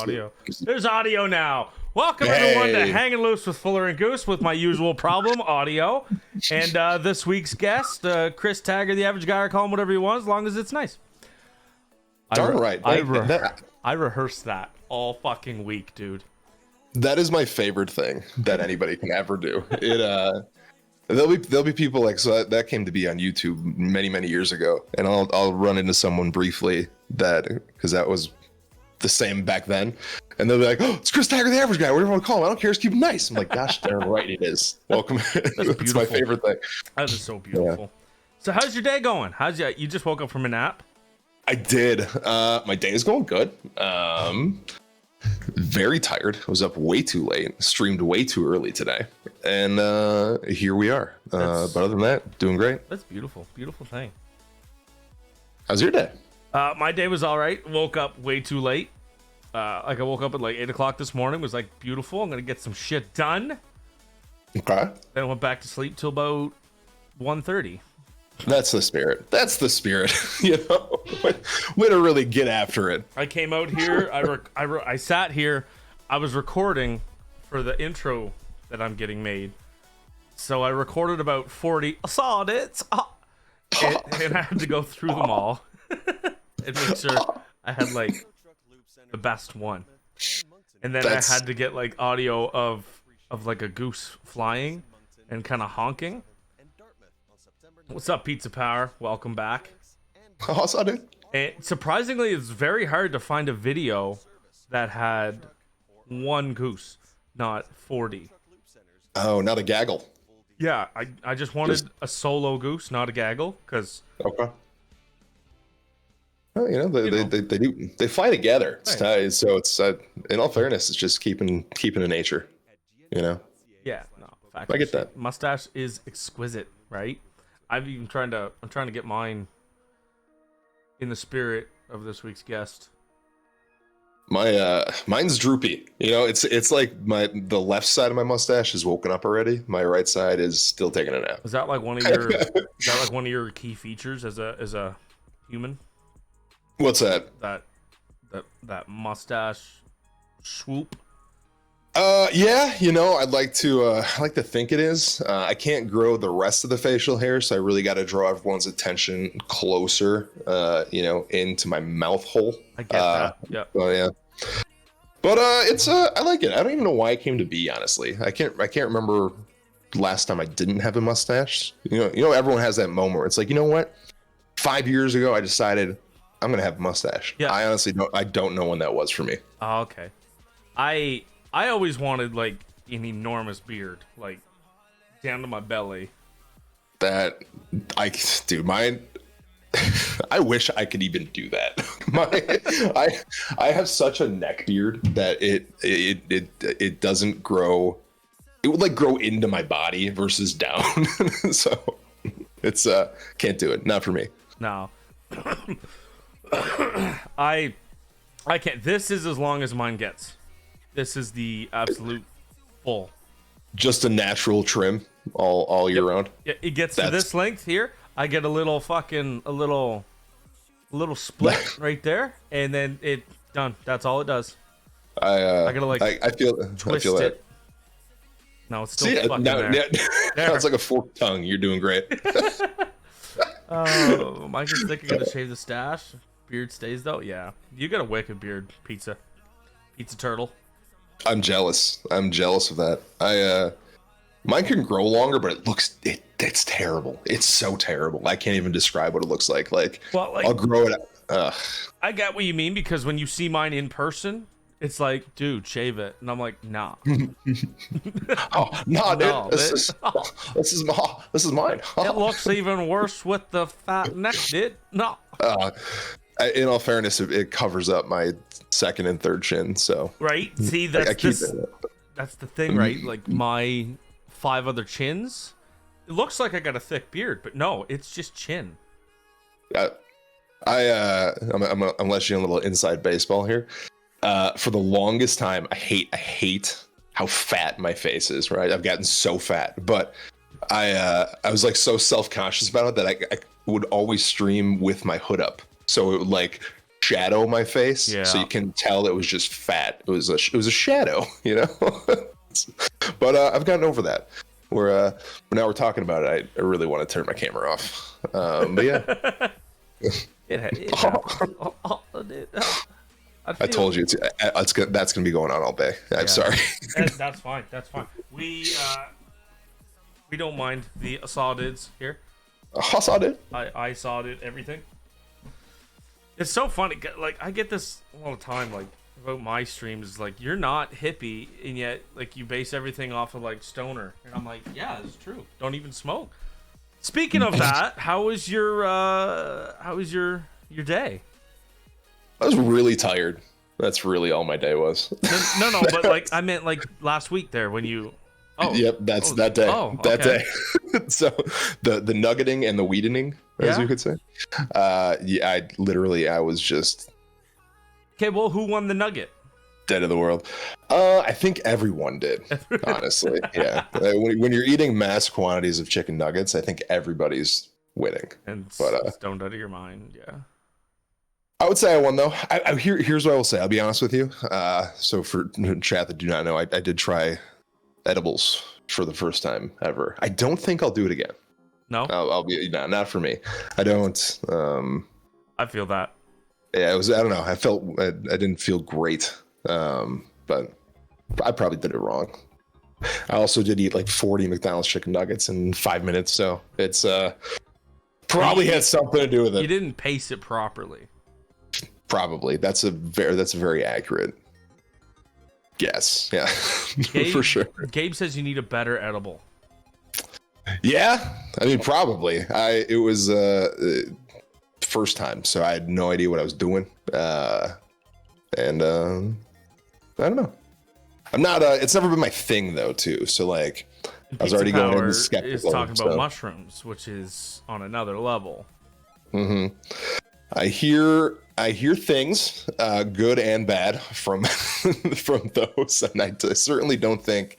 audio. There's audio now. Welcome everyone to Hangin Loose with Fuuller and Goose with my usual problem, audio. And this week's guest, Chris Tagger, the average guy, or call him whatever you want, as long as it's nice. Darn right. I rehearsed that all fucking week, dude. That is my favorite thing that anybody can ever do. There'll be people like, so that came to be on YouTube many years ago, and I'll run into someone briefly because that was the same back then, and they'll be like, "Oh, it's Chris Tagger, the average guy. Whatever you want to call him, I don't care. Just keep him nice." I'm like, "Gosh, darn right it is." Welcome. It's my favorite thing. That is so beautiful. Yeah. So how's your day going? You just woke up from a nap? I did. My day is going good. Very tired. I was up way too late, streamed way too early today, and here we are. But other than that, doing great. That's beautiful. Beautiful thing. How's your day? My day was all right. Woke up way too late. I woke up at like 8 o'clock this morning. It was like beautiful. I'm gonna get some shit done. Okay. Then I went back to sleep till about 1:30. That's the spirit. That's the spirit. You know, way to really get after it. I came out here. I sat here. I was recording for the intro that I'm getting made. So I recorded about 40 audits, and I had to go through them all and make sure I had like the best one. And then I had to get like audio of like a goose flying and kind of honking. What's up, Pizza Power? Welcome back. What's up, dude? And surprisingly, it's very hard to find a video that had one goose, not 40. Oh, not a gaggle. Yeah, I just wanted a solo goose, not a gaggle, because. Okay. Well, you know, they fly together. It's right. So it's in all fairness, it's just keeping in nature. You know. Yeah, no. I get that. Mustache is exquisite, right? I'm trying to get mine in the spirit of this week's guest. Mine's droopy. You know, it's like the left side of my mustache is woken up already. My right side is still taking a nap. Is that like one of your key features as a human? What's that? That mustache swoop. Yeah, you know, I like to think it is. I can't grow the rest of the facial hair, so I really got to draw everyone's attention closer, into my mouth hole. I get that. Yeah. Oh yeah. But I like it. I don't even know why it came to be, honestly. I can't remember last time I didn't have a mustache. You know, everyone has that moment where it's like, you know what? 5 years ago, I decided I'm gonna have a mustache. Yeah. I honestly don't know when that was for me. Oh, okay. I always wanted like an enormous beard, like down to my belly. Mine. I wish I could even do that. I have such a neck beard that it doesn't grow. It would like grow into my body versus down. So it's can't do it. Not for me. No. I can't. This is as long as mine gets. This is the absolute full. Just a natural trim all year round. Yeah, it gets to this length here. I get a little split right there, and then it done. That's all it does. I gotta like I feel it. That. No, it's still fucking there. Now it's like a forked tongue. You're doing great. Oh, Mike is thinking I gotta shave the stash. Beard stays though. Yeah, you got a wicked beard, pizza turtle. I'm jealous of that. Mine can grow longer, but it's terrible. It's so terrible. I can't even describe what it looks like. I'll grow it. I get what you mean, because when you see mine in person, it's like, dude, shave it, and I'm like, nah. Oh no, dude. No, this is mine. It looks even worse with the fat neck, dude. No. In all fairness, it covers up my second and third chin. So right. See, that's the thing, right? Like my 5 other chins. It looks like I got a thick beard, but no, it's just chin. I'm letting you in a little inside baseball here. For the longest time, I hate how fat my face is. Right, I've gotten so fat, but I was like so self-conscious about it that I would always stream with my hood up, so it would like shadow my face, Yeah. so you can tell it was just fat. It was a shadow, you know. But I've gotten over that. Now we're talking about it. I really want to turn my camera off. But yeah, it happens. Dude. I told you that's gonna be going on all day. I'm sorry. That's fine. That's fine. We don't mind the assaultids here. I saw it. I saw it. Everything. It's so funny. Like I get this all the time. Like about my streams, like you're not hippie, and yet like you base everything off of like stoner. And I'm like, yeah, it's true. Don't even smoke. Speaking of that, how was your day? I was really tired. That's really all my day was. No, but like I meant like last week there when you. Oh. Yep, that's that day. That day. So the nuggeting and the weedening, as you could say. Yeah, I was just. Okay, well, who won the nugget? Dead of the world. I think everyone did, honestly. Yeah. When you're eating mass quantities of chicken nuggets, I think everybody's winning. And stoned out of your mind, yeah. I would say I won, though. Here's what I will say. I'll be honest with you. So for chat that do not know, I did try edibles for the first time ever. I don't think I'll do it again. No? I'll be not for me. I don't. I feel that. Yeah, it was. I don't know. I didn't feel great. But I probably did it wrong. I also did eat like 40 McDonald's chicken nuggets in 5 minutes, so it's probably had something to do with it. You didn't pace it properly. Probably. That's a very accurate guess. Yeah. For sure. Gabe says you need a better edible. Yeah, I mean probably. It was first time, so I had no idea what I was doing. And I don't know. I'm not. It's never been my thing though, too. So like, I was already going into skeptical. Is talking about mushrooms, which is on another level. Mm-hmm. I hear things, good and bad, from from those, and I certainly don't think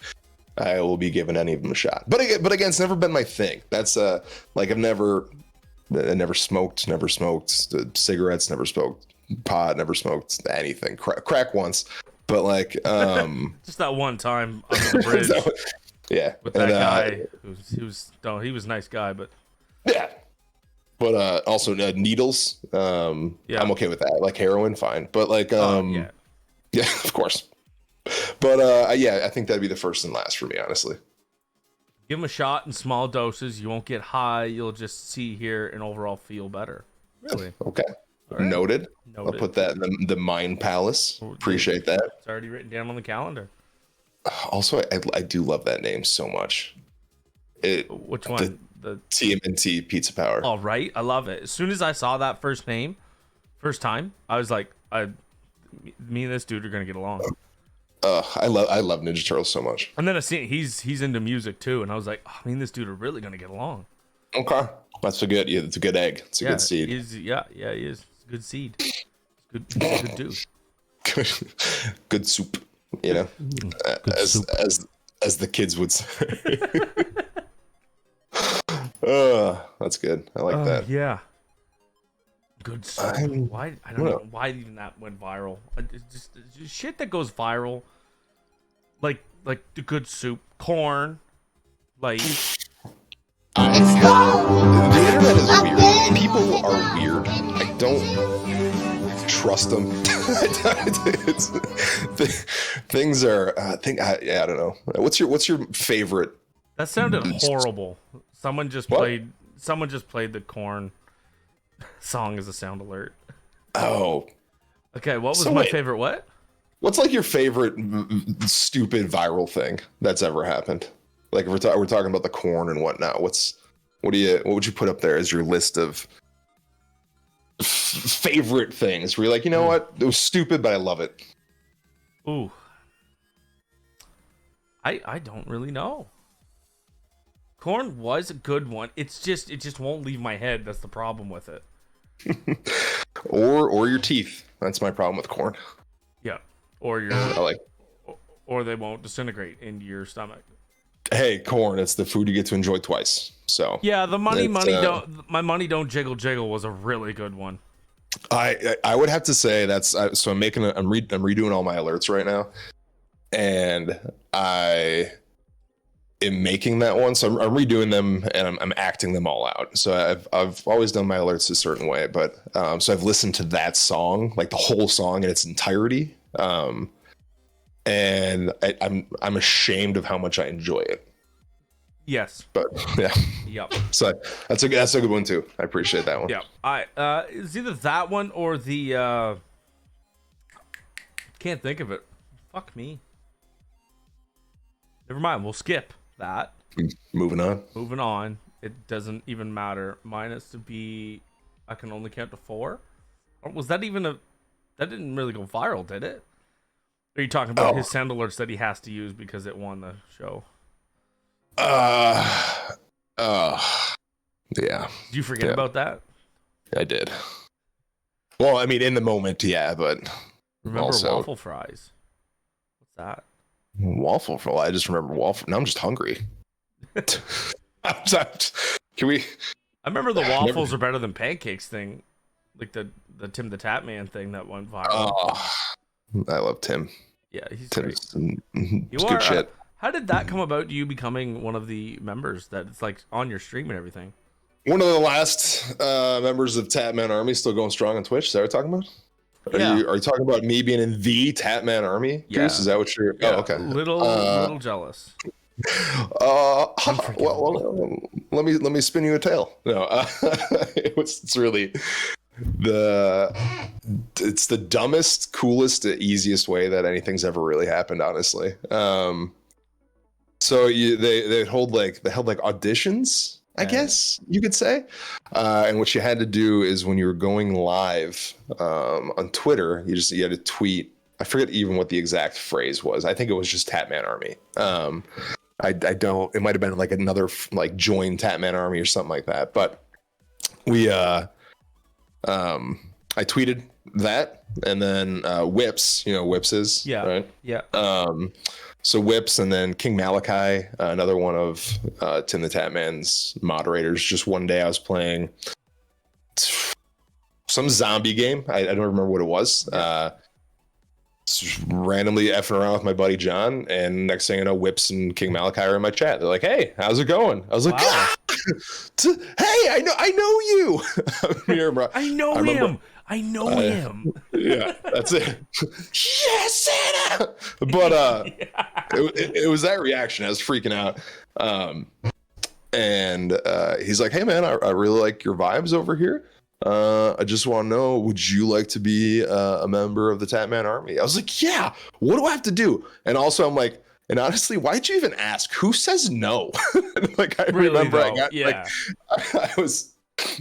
I will be giving any of them a shot. But again, it's never been my thing. That's like I never smoked cigarettes, never smoked pot, never smoked anything. Crack once, but like just that one time on the bridge. Yeah, with that guy. He was a nice guy, but yeah. But also needles. I'm okay with that. Like heroin, fine. But like yeah, of course. But yeah, I think that'd be the first and last for me, honestly. Give them a shot in small doses. You won't get high. You'll just see, hear, and overall feel better. Really? Okay. Right. Noted. I'll put that in the Mind Palace. Appreciate that. It's already written down on the calendar. Also, I do love that name so much. Which one? The TMNT Pizza Power. All right, I love it. As soon as I saw that first time, I was like, me and this dude are gonna get along. I love Ninja Turtles so much. And then I seen he's into music too, and I was like, me and this dude are really gonna get along. Okay, that's a good. Yeah, it's a good egg. It's a good seed. He is. It's a good seed. It's good dude. Good soup. You know, as the kids would say. That's good. I like that. Yeah. Good soup. Why? I don't know why even that went viral. It's just shit that goes viral. Like the good soup, corn, like. The internet is weird. People are weird. I don't trust them. Things are. I don't know. What's your favorite? That sounded horrible. Someone just played the corn song as a sound alert. Oh. Okay, what was my favorite what? What's like your favorite stupid viral thing that's ever happened? Like if we're talking about the corn and whatnot, what would you put up there as your list of favorite things where you're like, you know what? It was stupid, but I love it. Ooh. I don't really know. Corn was a good one. It just won't leave my head. That's the problem with it. or your teeth. That's my problem with corn. Yeah. Or or they won't disintegrate into your stomach. Hey, corn, it's the food you get to enjoy twice. So yeah, my money don't jiggle was a really good one. I would have to say that's so I'm making I'm redoing all my alerts right now, and I am making that one. So I'm redoing them and I'm acting them all out. So I've always done my alerts a certain way, but so I've listened to that song, like the whole song in its entirety, and I'm ashamed of how much I enjoy it. Yes. But yeah. Yep. So that's a good one too. I appreciate that one. Yeah. It's either that one or the can't think of it. Fuck me. Never mind. We'll skip that. Moving on. Moving on. It doesn't even matter. Mine has to be. I can only count to 4. Or was that even a? That didn't really go viral, did it? Are you talking about his sound alerts that he has to use because it won the show? Yeah. Did you forget about that? I did. Well, I mean, in the moment, yeah, but remember also, waffle fries? What's that? Waffle fries. I just remember waffle. Now I'm just hungry. Can we? I remember the waffles are better than pancakes thing, like the Tim the Tap Man thing that went viral. Oh, I love Tim. Yeah, he's Tim's great. good shit. How did that come about? You becoming one of the members that it's like on your stream and everything? One of the last members of Tapman Army, still going strong on Twitch. Is that what you're talking about? Yeah. Are you talking about me being in the Tapman Army? Yeah. Goose? Is that what you're? Yeah, Oh, okay. Little jealous. Well, let me spin you a tale. No, it's really it's the dumbest, coolest, easiest way that anything's ever really happened, honestly. So they held like auditions, I guess you could say. And what you had to do is when you were going live on Twitter, you had to tweet. I forget even what the exact phrase was. I think it was just Tapman Army. I don't. It might have been like another like join Tapman Army or something like that. But we I tweeted that, and then Whips. You know Whips Yeah. right. Yeah. So Whips, and then King Malachi, another one of Tim the Tapman's moderators. Just one day I was playing some zombie game. I don't remember what it was. Just randomly effing around with my buddy John, and next thing I know, Whips and King Malachi are in my chat. They're like, "Hey, how's it going?" I was like, wow. "Hey, I know you." I know him. I know him. Yeah, that's it. Yes, Santa. But it was that reaction. I was freaking out. And he's like, "Hey, man, I really like your vibes over here. I just want to know, would you like to be a member of the Tapman Army?" I was like, "Yeah, what do I have to do?" And also I'm like, and honestly, why'd you even ask? Who says no? Like, I really, remember though, I got yeah. like,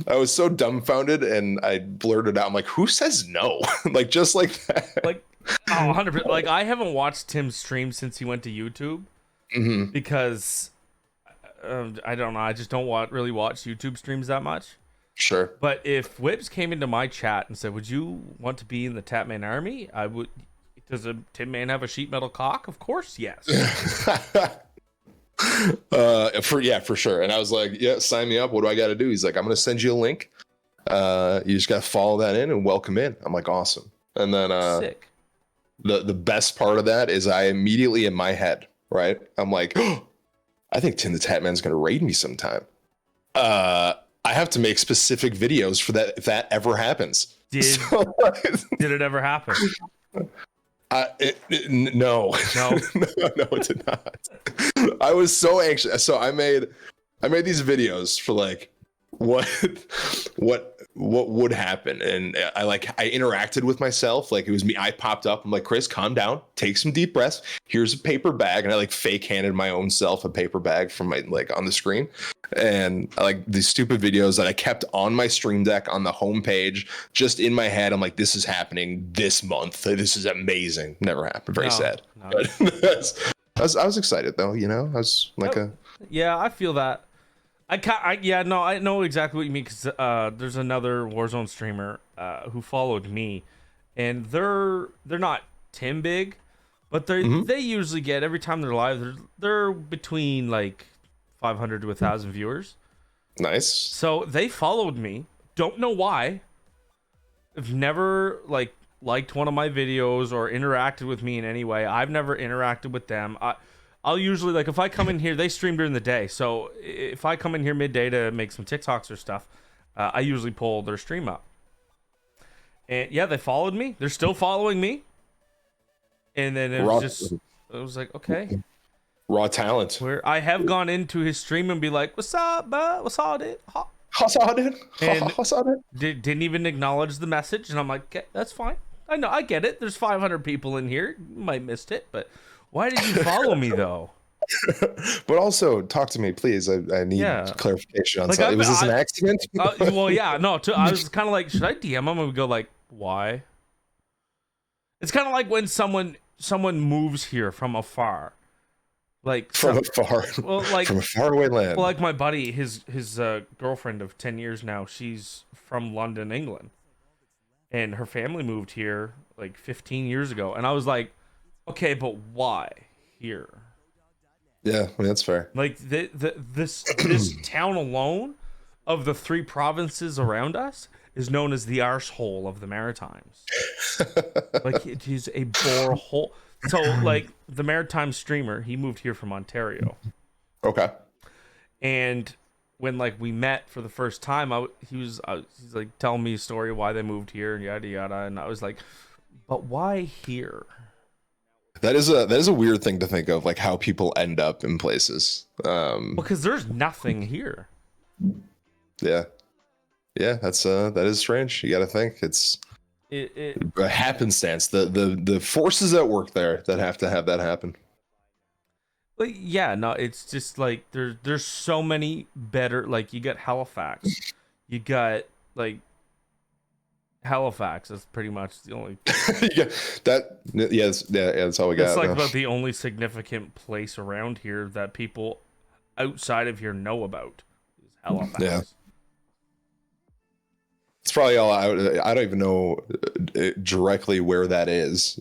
I was so dumbfounded, and I blurted out, I'm like, who says no? Like, just like that. Like, 100%. Like, I haven't watched Tim's stream since he went to YouTube because I don't know. I just don't really watch YouTube streams that much. Sure. But if Whips came into my chat and said, "Would you want to be in the Tapman Army?" I would. Does a Tin Man have a sheet metal cock? Of course, yes. For sure. And I was like, "Yeah, sign me up. What do I got to do?" He's like, "I'm gonna send you a link. You just gotta follow that in and welcome in." I'm like, "Awesome." And then Sick. The best part of that is I immediately in my head, right? I'm like, "Oh, I think Tim the Tatman's gonna raid me sometime." I have to make specific videos for that if that ever happens. Did it ever happen? No. No, it did not. I was so anxious. So I made these videos for like what would happen, and I interacted with myself. Like, it was me. I popped up. I'm like, "Chris, calm down, take some deep breaths. Here's a paper bag," and I like fake handed my own self a paper bag from my on the screen. And I like these stupid videos that I kept on my stream deck on the homepage, just in my head. I'm like, "This is happening this month. This is amazing." Never happened. Very sad. No. But I was excited though. You know, I was like Yeah, I feel that. I know exactly what you mean, because there's another Warzone streamer who followed me, and they're not Tim big, but they usually get, every time they're live, they're between like 500 to 1,000 viewers. Nice. So they followed me. Don't know why. have never liked one of my videos or interacted with me in any way. I've never interacted with them. I'll usually, like, if I come in here, they stream during the day. So if I come in here midday to make some TikToks or stuff, I usually pull their stream up. And yeah, they followed me. They're still following me. And then it was like, okay. Raw talent. Where I have gone into his stream and be like, what's up, bud? What's all it? And didn't even acknowledge the message. And I'm like, okay, that's fine. I know, I get it. There's 500 people in here. You might missed it, but why did you follow me though? But also, talk to me, please. I need clarification on something. Was this an accident? Well, yeah, no. I was kind of like, should I DM him? And we go like, why? It's kind of like when someone moves here from afar, like from afar. Well, like from a faraway land. Well, like my buddy, his girlfriend of 10 years now. She's from London, England, and her family moved here like 15 years ago. And I was like, okay, but why here? Yeah, I mean, that's fair. Like this town alone, of the 3 provinces around us, is known as the arsehole of the Maritimes. Like, it is a borehole. So, like, the Maritime streamer, he moved here from Ontario. Okay. And when, like, we met for the first time, he's like telling me a story of why they moved here and yada yada, and I was like, but why here? That is a weird thing to think of, like how people end up in places. Because there's nothing here. Yeah, that is strange. You got to think it's a happenstance. The forces at work there that have to have that happen. Like, yeah, no, it's just like there's so many better. Like, you got Halifax, you got like. Halifax is pretty much the only that's all we got. It's like about the only significant place around here that people outside of here know about is Halifax. Yeah, it's probably all out. I don't even know directly where that is,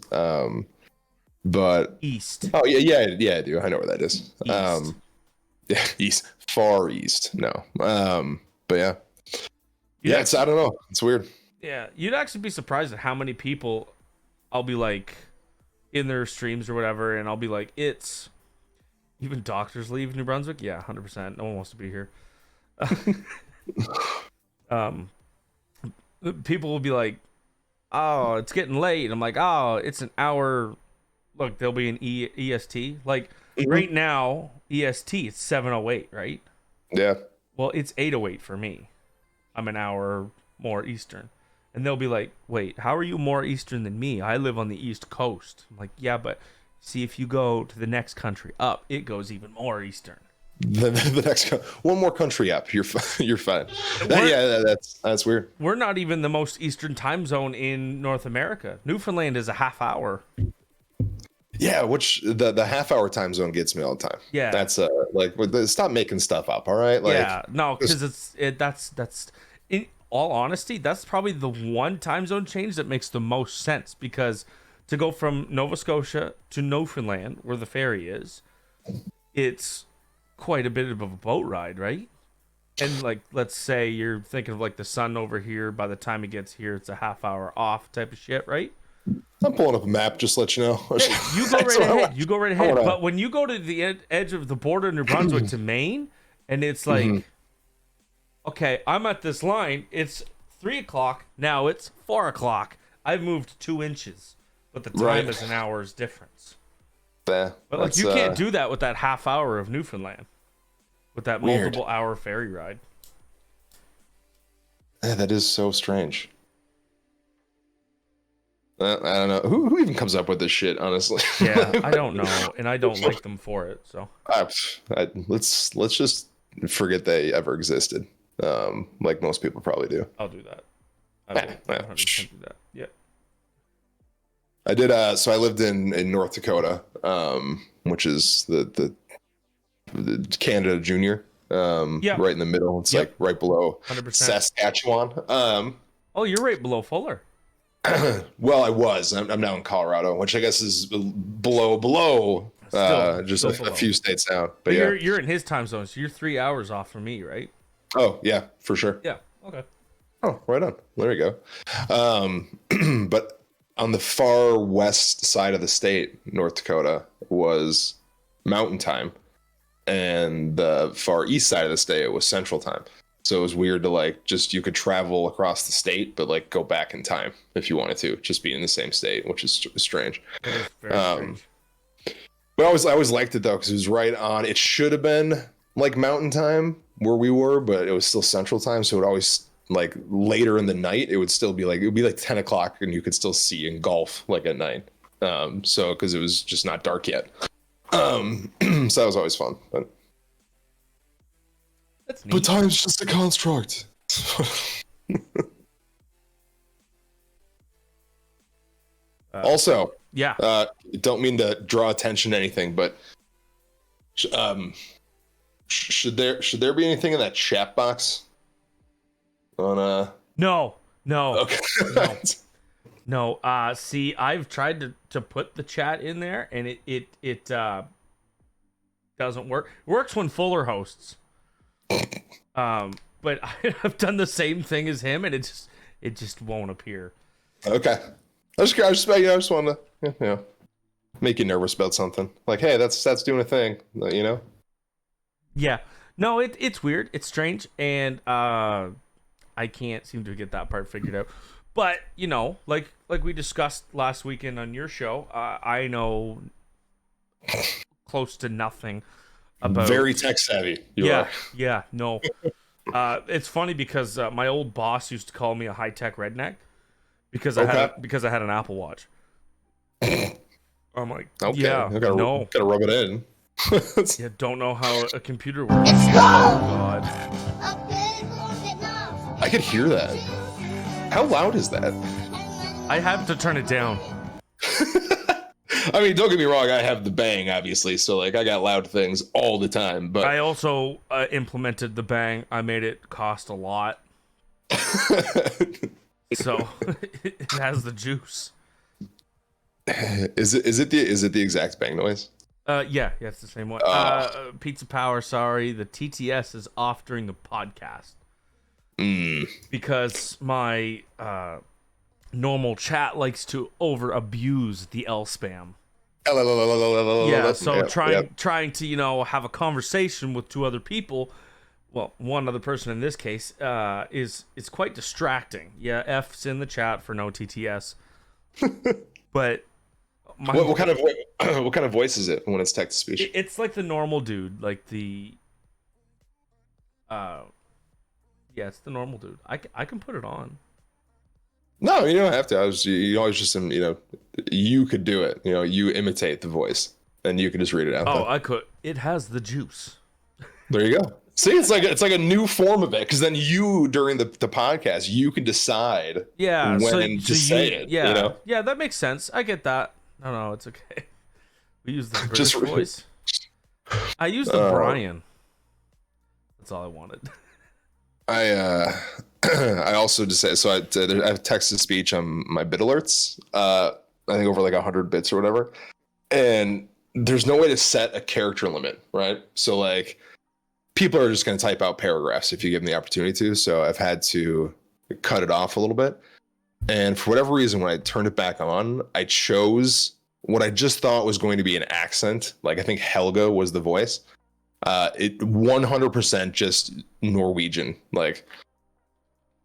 but east. Oh yeah, I do. I know where that is. East. Yeah, east, far east. No, but yeah, it's I don't know. It's weird. Yeah, you'd actually be surprised at how many people I'll be like in their streams or whatever, and I'll be like, it's even doctors leave New Brunswick. Yeah, 100%. No one wants to be here. People will be like, oh, it's getting late. I'm like, oh, it's an hour. Look, there'll be an EST. Like right now, EST, it's 7:08, right? Yeah. Well, it's 8:08 for me. I'm an hour more Eastern. And they'll be like, wait, how are you more Eastern than me? I live on the East Coast. I'm like, yeah, but see, if you go to the next country up, it goes even more Eastern. The next one more country up, you're fine. That's weird. We're not even the most Eastern time zone in North America. Newfoundland is a half hour. Yeah, which the half hour time zone gets me all the time. Yeah, that's like, stop making stuff up. All right, like, yeah, no, because that's in all honesty, that's probably the one time zone change that makes the most sense, because to go from Nova Scotia to Newfoundland, where the ferry is, it's quite a bit of a boat ride, right? And like, let's say you're thinking of like the sun over here, by the time it gets here, it's a half hour off type of shit, right? I'm pulling up a map, just to let you know. Yeah, you go right ahead. You go right ahead. But when you go to the edge of the border of New Brunswick to Maine, and it's like, okay, I'm at this line. It's 3:00 now. It's 4:00. I've moved 2 inches, but the time is an hour's difference. Yeah, but like, you can't do that with that half hour of Newfoundland, with that multiple hour ferry ride. Yeah, that is so strange. I don't know who even comes up with this shit, honestly. Yeah, I don't know, and I don't like them for it. So let's just forget they ever existed. Like most people probably do. I'll do that. I will 100% do that. Yeah. I did. So I lived in North Dakota, which is the Canada Junior. Right in the middle. It's like right below 100%. Saskatchewan. Oh, you're right below Fuller. Well, I was. I'm now in Colorado, which I guess is below just a few states down. But yeah, you're in his time zone, so you're 3 hours off from me, right? Oh yeah, for sure. Yeah. Okay. Oh, right on. There we go. But on the far west side of the state, North Dakota, was Mountain Time, and the far east side of the state was Central Time. So it was weird to like just you could travel across the state, but like go back in time if you wanted to, just be in the same state, which is strange. It is very strange. But I always liked it though because it was right on. It should have been like Mountain Time where we were, but it was still Central Time, so it always like later in the night it would be like 10 o'clock and you could still see in golf like at night. So because it was just not dark yet. So that was always fun. But time's just a construct. Also, yeah. Don't mean to draw attention to anything, but should there be anything in that chat box? On No. Okay. No. See, I've tried to put the chat in there, and it doesn't work. It works when Fuuller hosts. But I've done the same thing as him, and it just won't appear. Okay. I just want to make you nervous about something. Like, hey, that's doing a thing, you know? Yeah. No, it's weird. It's strange, and I can't seem to get that part figured out. But, you know, like we discussed last weekend on your show, I know close to nothing about... Very tech savvy. You are. Yeah, no. It's funny because my old boss used to call me a high-tech redneck because I had an Apple Watch. I'm like, okay. Yeah, gotta rub it in. Yeah, don't know how a computer works. Let's go! Oh, God. I could hear that. How loud is that? I have to turn it down. I mean, don't get me wrong. I have the bang, obviously, so like I got loud things all the time. But I also implemented the bang. I made it cost a lot, so it has the juice. Is it the exact bang noise? Yeah, it's the same one. Pizza Power, sorry, the TTS is off during the podcast because my normal chat likes to over abuse the L spam. Yeah, so trying to have a conversation with two other people, well, one other person in this case, is quite distracting. Yeah, F's in the chat for no TTS, but what kind of voice is it when it's text to speech? It's like the normal dude, like the it's the normal dude. I can put it on. No, you don't have to. You always just you could do it. You imitate the voice, and you can just read it out. Oh, I could. It has the juice. There you go. See, it's like a new form of it, because then you during the podcast you can decide. Yeah, when to say it. Yeah, yeah, that makes sense. I get that. No, it's okay. We use the British voice. I use the Brian. That's all I wanted. I also just say so. I have text to speech on my bit alerts. I think over like 100 bits or whatever, and there's no way to set a character limit, right? So like, people are just going to type out paragraphs if you give them the opportunity to. So I've had to cut it off a little bit, and for whatever reason, when I turned it back on, I chose what I just thought was going to be an accent. Like I think Helga was the voice. It 100% just Norwegian. Like,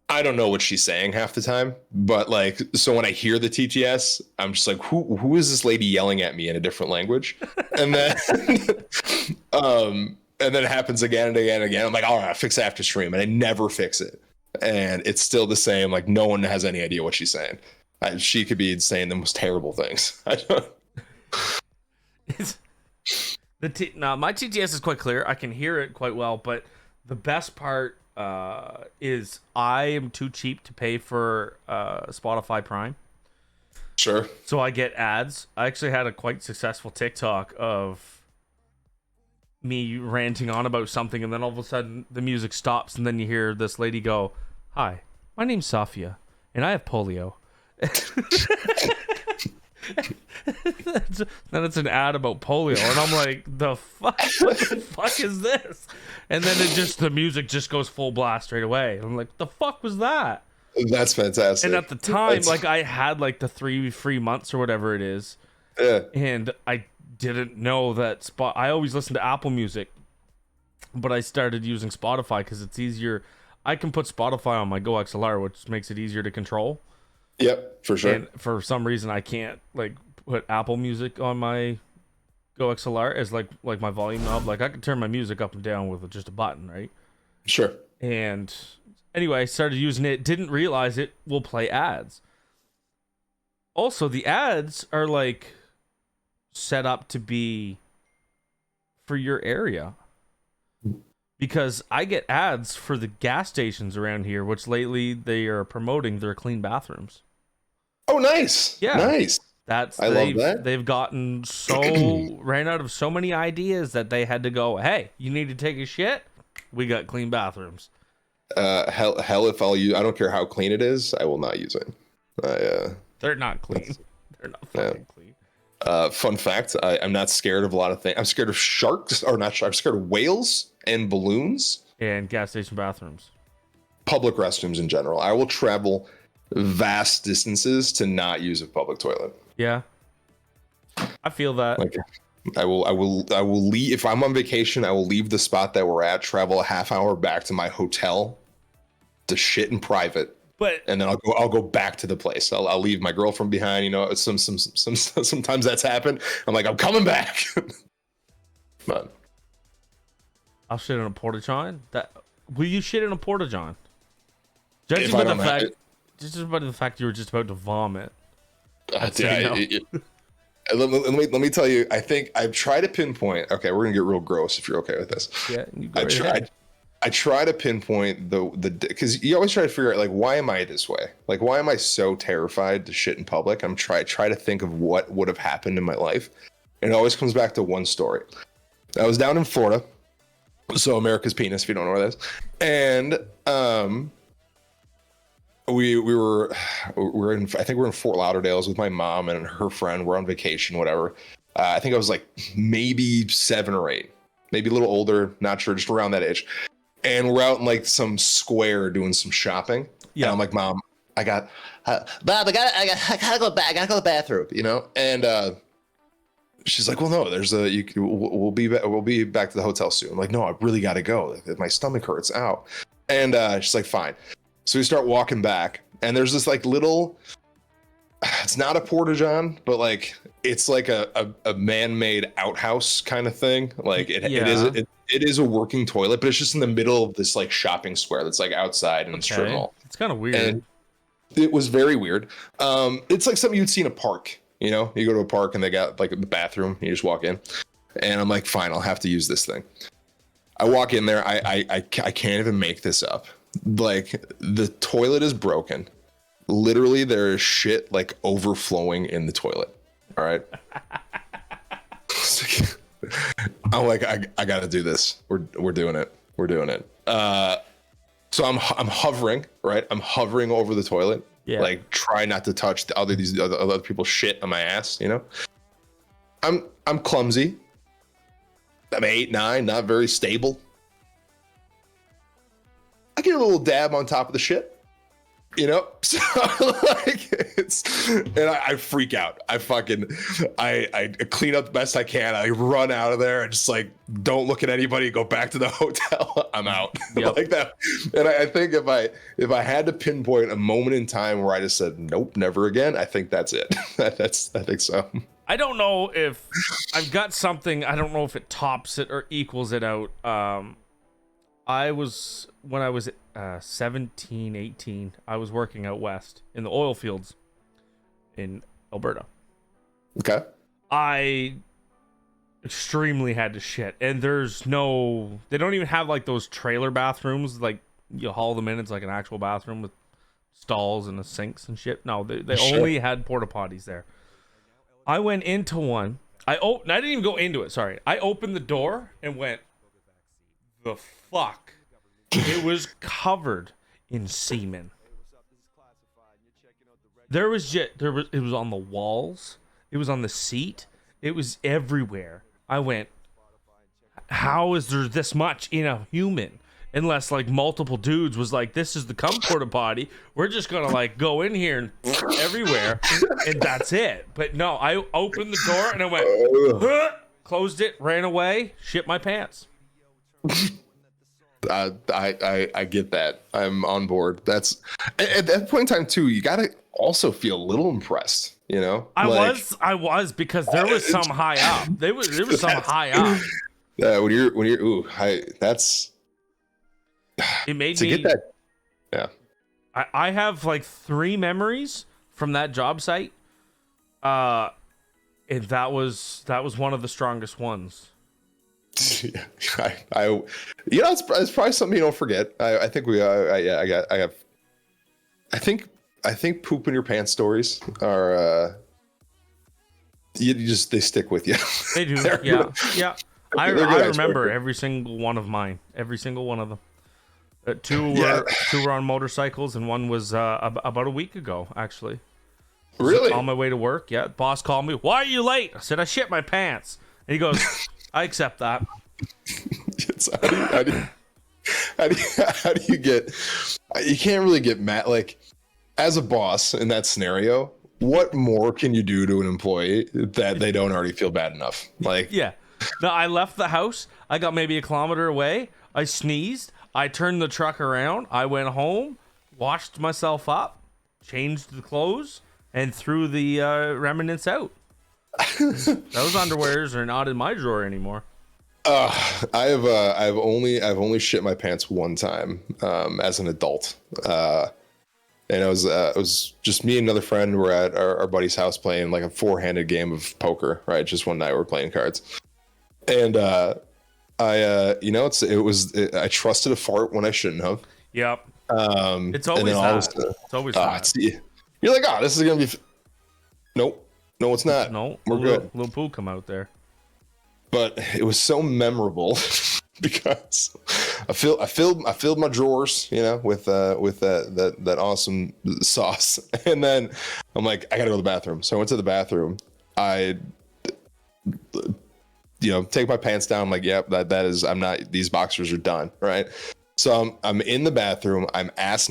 I don't know what she's saying half the time, but like, so when I hear the TTS, I'm just like, who is this lady yelling at me in a different language? And then, and then it happens again and again and again. I'm like, all right, I'll fix it after stream, and I never fix it, and it's still the same. Like, no one has any idea what she's saying. She could be saying the most terrible things. I don't. No, my TTS is quite clear. I can hear it quite well, but the best part is I am too cheap to pay for Spotify Prime. Sure. So I get ads. I actually had a quite successful TikTok of me ranting on about something, and then all of a sudden the music stops, and then you hear this lady go, "Hi, my name's Safia, and I have polio." Then it's an ad about polio, and I'm like, the fuck? What the fuck is this? And then the music just goes full blast straight away. I'm like, the fuck was that? That's fantastic. And at the time, like I had like the 3 free months or whatever it is. Yeah. And I didn't know that I always listen to Apple Music, but I started using Spotify because it's easier. I can put Spotify on my Go XLR, which makes it easier to control. Yep, for sure. And for some reason, I can't like put Apple Music on my Go XLR as like my volume knob. Like I can turn my music up and down with just a button, right? Sure. And anyway, I started using it. Didn't realize it will play ads. Also, the ads are like set up to be for your area. Because I get ads for the gas stations around here, which lately they are promoting their clean bathrooms. Oh, nice. Yeah. Nice. I love that. They've gotten ran out of so many ideas that they had to go, hey, you need to take a shit? We got clean bathrooms. Hell, if I'll use, I don't care how clean it is, I will not use it. They're not clean. They're not fucking clean. Fun fact, I'm not scared of a lot of things. I'm scared of sharks, or not sharks. I'm scared of whales and balloons. And gas station bathrooms. Public restrooms in general. I will travel vast distances to not use a public toilet. Yeah. I feel that. Like, I will leave. If I'm on vacation, I will leave the spot that we're at, travel a half hour back to my hotel to shit in private. And then I'll go back to the place. I'll leave my girlfriend behind. You know, sometimes that's happened. I'm like, I'm coming back. But I'll shit in a porta john. Will you shit in a porta john? Judging by the fact you were just about to vomit. Let me tell you. I think I've tried to pinpoint. Okay, we're gonna get real gross if you're okay with this. Yeah, you go right ahead. I try to pinpoint the because you always try to figure out, like, why am I this way? Like, why am I so terrified to shit in public? I'm try to think of what would have happened in my life, and it always comes back to one story. I was down in Florida, so America's penis, if you don't know where that is, and we were in, I think we're in Fort Lauderdale with my mom and her friend. We're on vacation, whatever. I think I was like maybe 7 or 8, maybe a little older, not sure, just around that age. And we're out in like some square doing some shopping. Yeah, and I'm like, Mom, Bob, I gotta go back. I gotta go to the bathroom, you know. And she's like, well, no, we'll be back to the hotel soon. I'm like, no, I really gotta go. My stomach hurts. Ow. And she's like, fine. So we start walking back, and there's this like little. It's not a porta-john, but like it's like a man-made outhouse kind of thing. Like it is a working toilet, but it's just in the middle of this like shopping square that's like outside in the strip mall. It's kind of weird. And it was very weird. It's like something you'd see in a park. You know, you go to a park and they got like the bathroom. You just walk in, and I'm like, fine, I'll have to use this thing. I walk in there. I can't even make this up. Like the toilet is broken. Literally, there is shit like overflowing in the toilet. All right. I'm like, I gotta do this. We're doing it. We're doing it. So I'm hovering, right? I'm hovering over the toilet. Yeah. Like, try not to touch these other people's shit on my ass. You know. I'm clumsy. I'm 8, 9, not very stable. I get a little dab on top of the shit. You know, so like I freak out. I clean up the best I can. I run out of there and just like don't look at anybody. Go back to the hotel. I'm out. Yep. Like that. And I think if I had to pinpoint a moment in time where I just said nope, never again, I think that's it. I think so. I don't know if I've got something. I don't know if it tops it or equals it out. When I was 17, 18, I was working out west in the oil fields in Alberta. Okay. I extremely had to shit, and they don't even have like those trailer bathrooms, like you haul them in. It's like an actual bathroom with stalls and the sinks and shit. No, they only had porta potties there. I went into one. I didn't even go into it. Sorry. I opened the door and went, the fuck? It was covered in semen. It was on the walls. It was on the seat. It was everywhere. I went, how is there this much in a human? unless like multiple dudes was like, this is the cum porta potty. We're just gonna like go in here and everywhere, and that's it. But no, I opened the door and I went, huh, closed it, ran away, shit my pants. I get that. I'm on board. That's at that point in time too. You gotta also feel a little impressed. You know, I was because there was some high up. There was some high up. Yeah, when you're that's it made to me get that. Yeah, I have like 3 memories from that job site, and that was one of the strongest ones. I you know, it's probably something you don't forget. I think I think poop in your pants stories are they stick with you. They do. Yeah. I remember every single one of mine. Every single one of them. Two were on motorcycles, and one was about a week ago, actually. Really? On my way to work. Yeah. Boss called me. Why are you late? I said I shit my pants. And he goes, I accept that. How do you get? You can't really get mad. Like, as a boss in that scenario, what more can you do to an employee that they don't already feel bad enough? Like, yeah. No, I left the house. I got maybe a kilometer away. I sneezed. I turned the truck around. I went home, washed myself up, changed the clothes, and threw the remnants out. Those underwears are not in my drawer anymore. I've only shit my pants one time as an adult. And it was just me and another friend were at our buddy's house playing like a 4-handed game of poker, right? Just one night we were playing cards. And I trusted a fart when I shouldn't have. Yep. It's always that. It's always that. You're like, this is gonna be. Nope. No, it's not. No, we're good. Little poo come out there. But it was so memorable because I filled my drawers, you know, with that awesome sauce, and then I'm like, I gotta go to the bathroom. So I went to the bathroom. I, take my pants down. I'm like, yep, that is. I'm not. These boxers are done, right? So I'm in the bathroom. I'm ass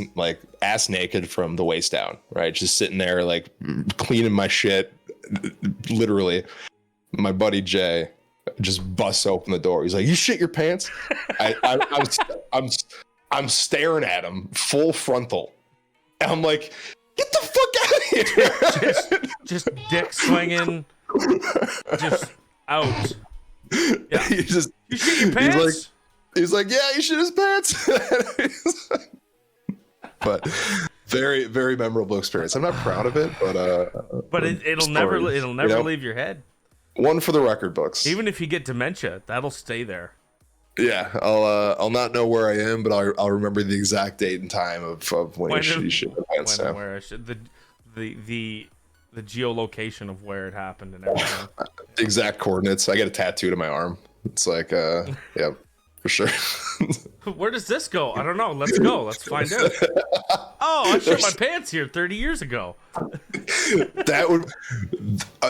naked from the waist down, right? Just sitting there like cleaning my shit. Literally, my buddy Jay just busts open the door. He's like, "You shit your pants?" I'm staring at him full frontal, and I'm like, "Get the fuck out of here!" just dick swinging, just out. Yeah. You shit your pants? He's like, yeah, he shit his pants. But very, very memorable experience. I'm not proud of it, but it'll never leave your head. One for the record books. Even if you get dementia, that'll stay there. Yeah, I'll not know where I am, but I'll remember the exact date and time of when he shit my pants. Where I should, the geolocation of where it happened and everything. Exact coordinates. I get a tattoo to my arm. It's like, yeah, for sure. Where does this go? I don't know. Let's go. Let's find out. Oh, I shit my pants here 30 years ago.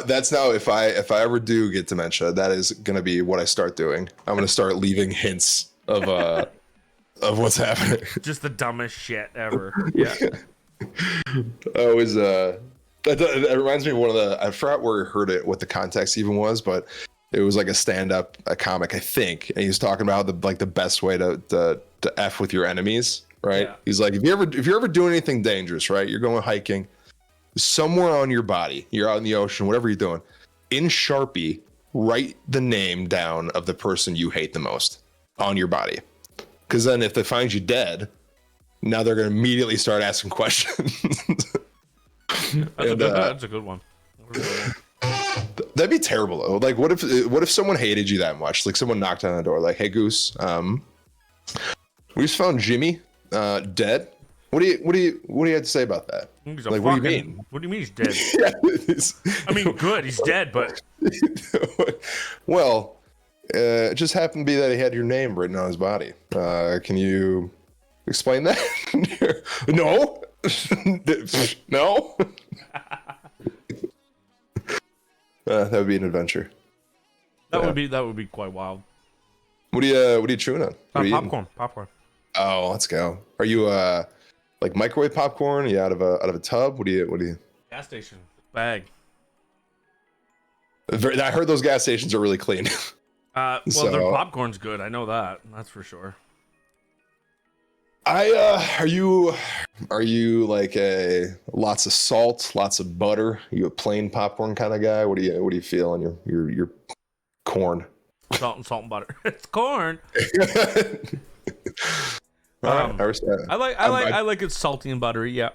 That's now if I ever do get dementia, that is gonna be what I start doing. I'm gonna start leaving hints of what's happening. Just the dumbest shit ever. Yeah. That reminds me of one of the, I forgot where I heard it, what the context even was, but it was like a comic, I think, and he was talking about the best way to F with your enemies, right? Yeah. He's like, if you're ever doing anything dangerous, right? You're going hiking, somewhere on your body, you're out in the ocean, whatever you're doing, in Sharpie, write the name down of the person you hate the most on your body. Because then if they find you dead, now they're going to immediately start asking questions. That's a good one. That'd be terrible though. Like, what if someone hated you that much? Like, someone knocked on the door, like, "Hey, Goose, we just found Jimmy dead. What do you have to say about that?" Like, what do you mean? What do you mean he's dead? I mean, good, he's dead, but well, it just happened to be that he had your name written on his body. Can you explain that? No. No. That would be an adventure. That would be quite wild. What are you chewing on? Popcorn. Oh, let's go. Are you like microwave popcorn? Are you out of a tub? What do you? Gas station bag. I heard those gas stations are really clean. Well, So- their popcorn's good. I know that. That's for sure. Are you like a lots of salt, lots of butter? You a plain popcorn kind of guy? What do you feel on your corn? Salt and butter. It's corn. All right, I respect. I like it salty and buttery. Yeah.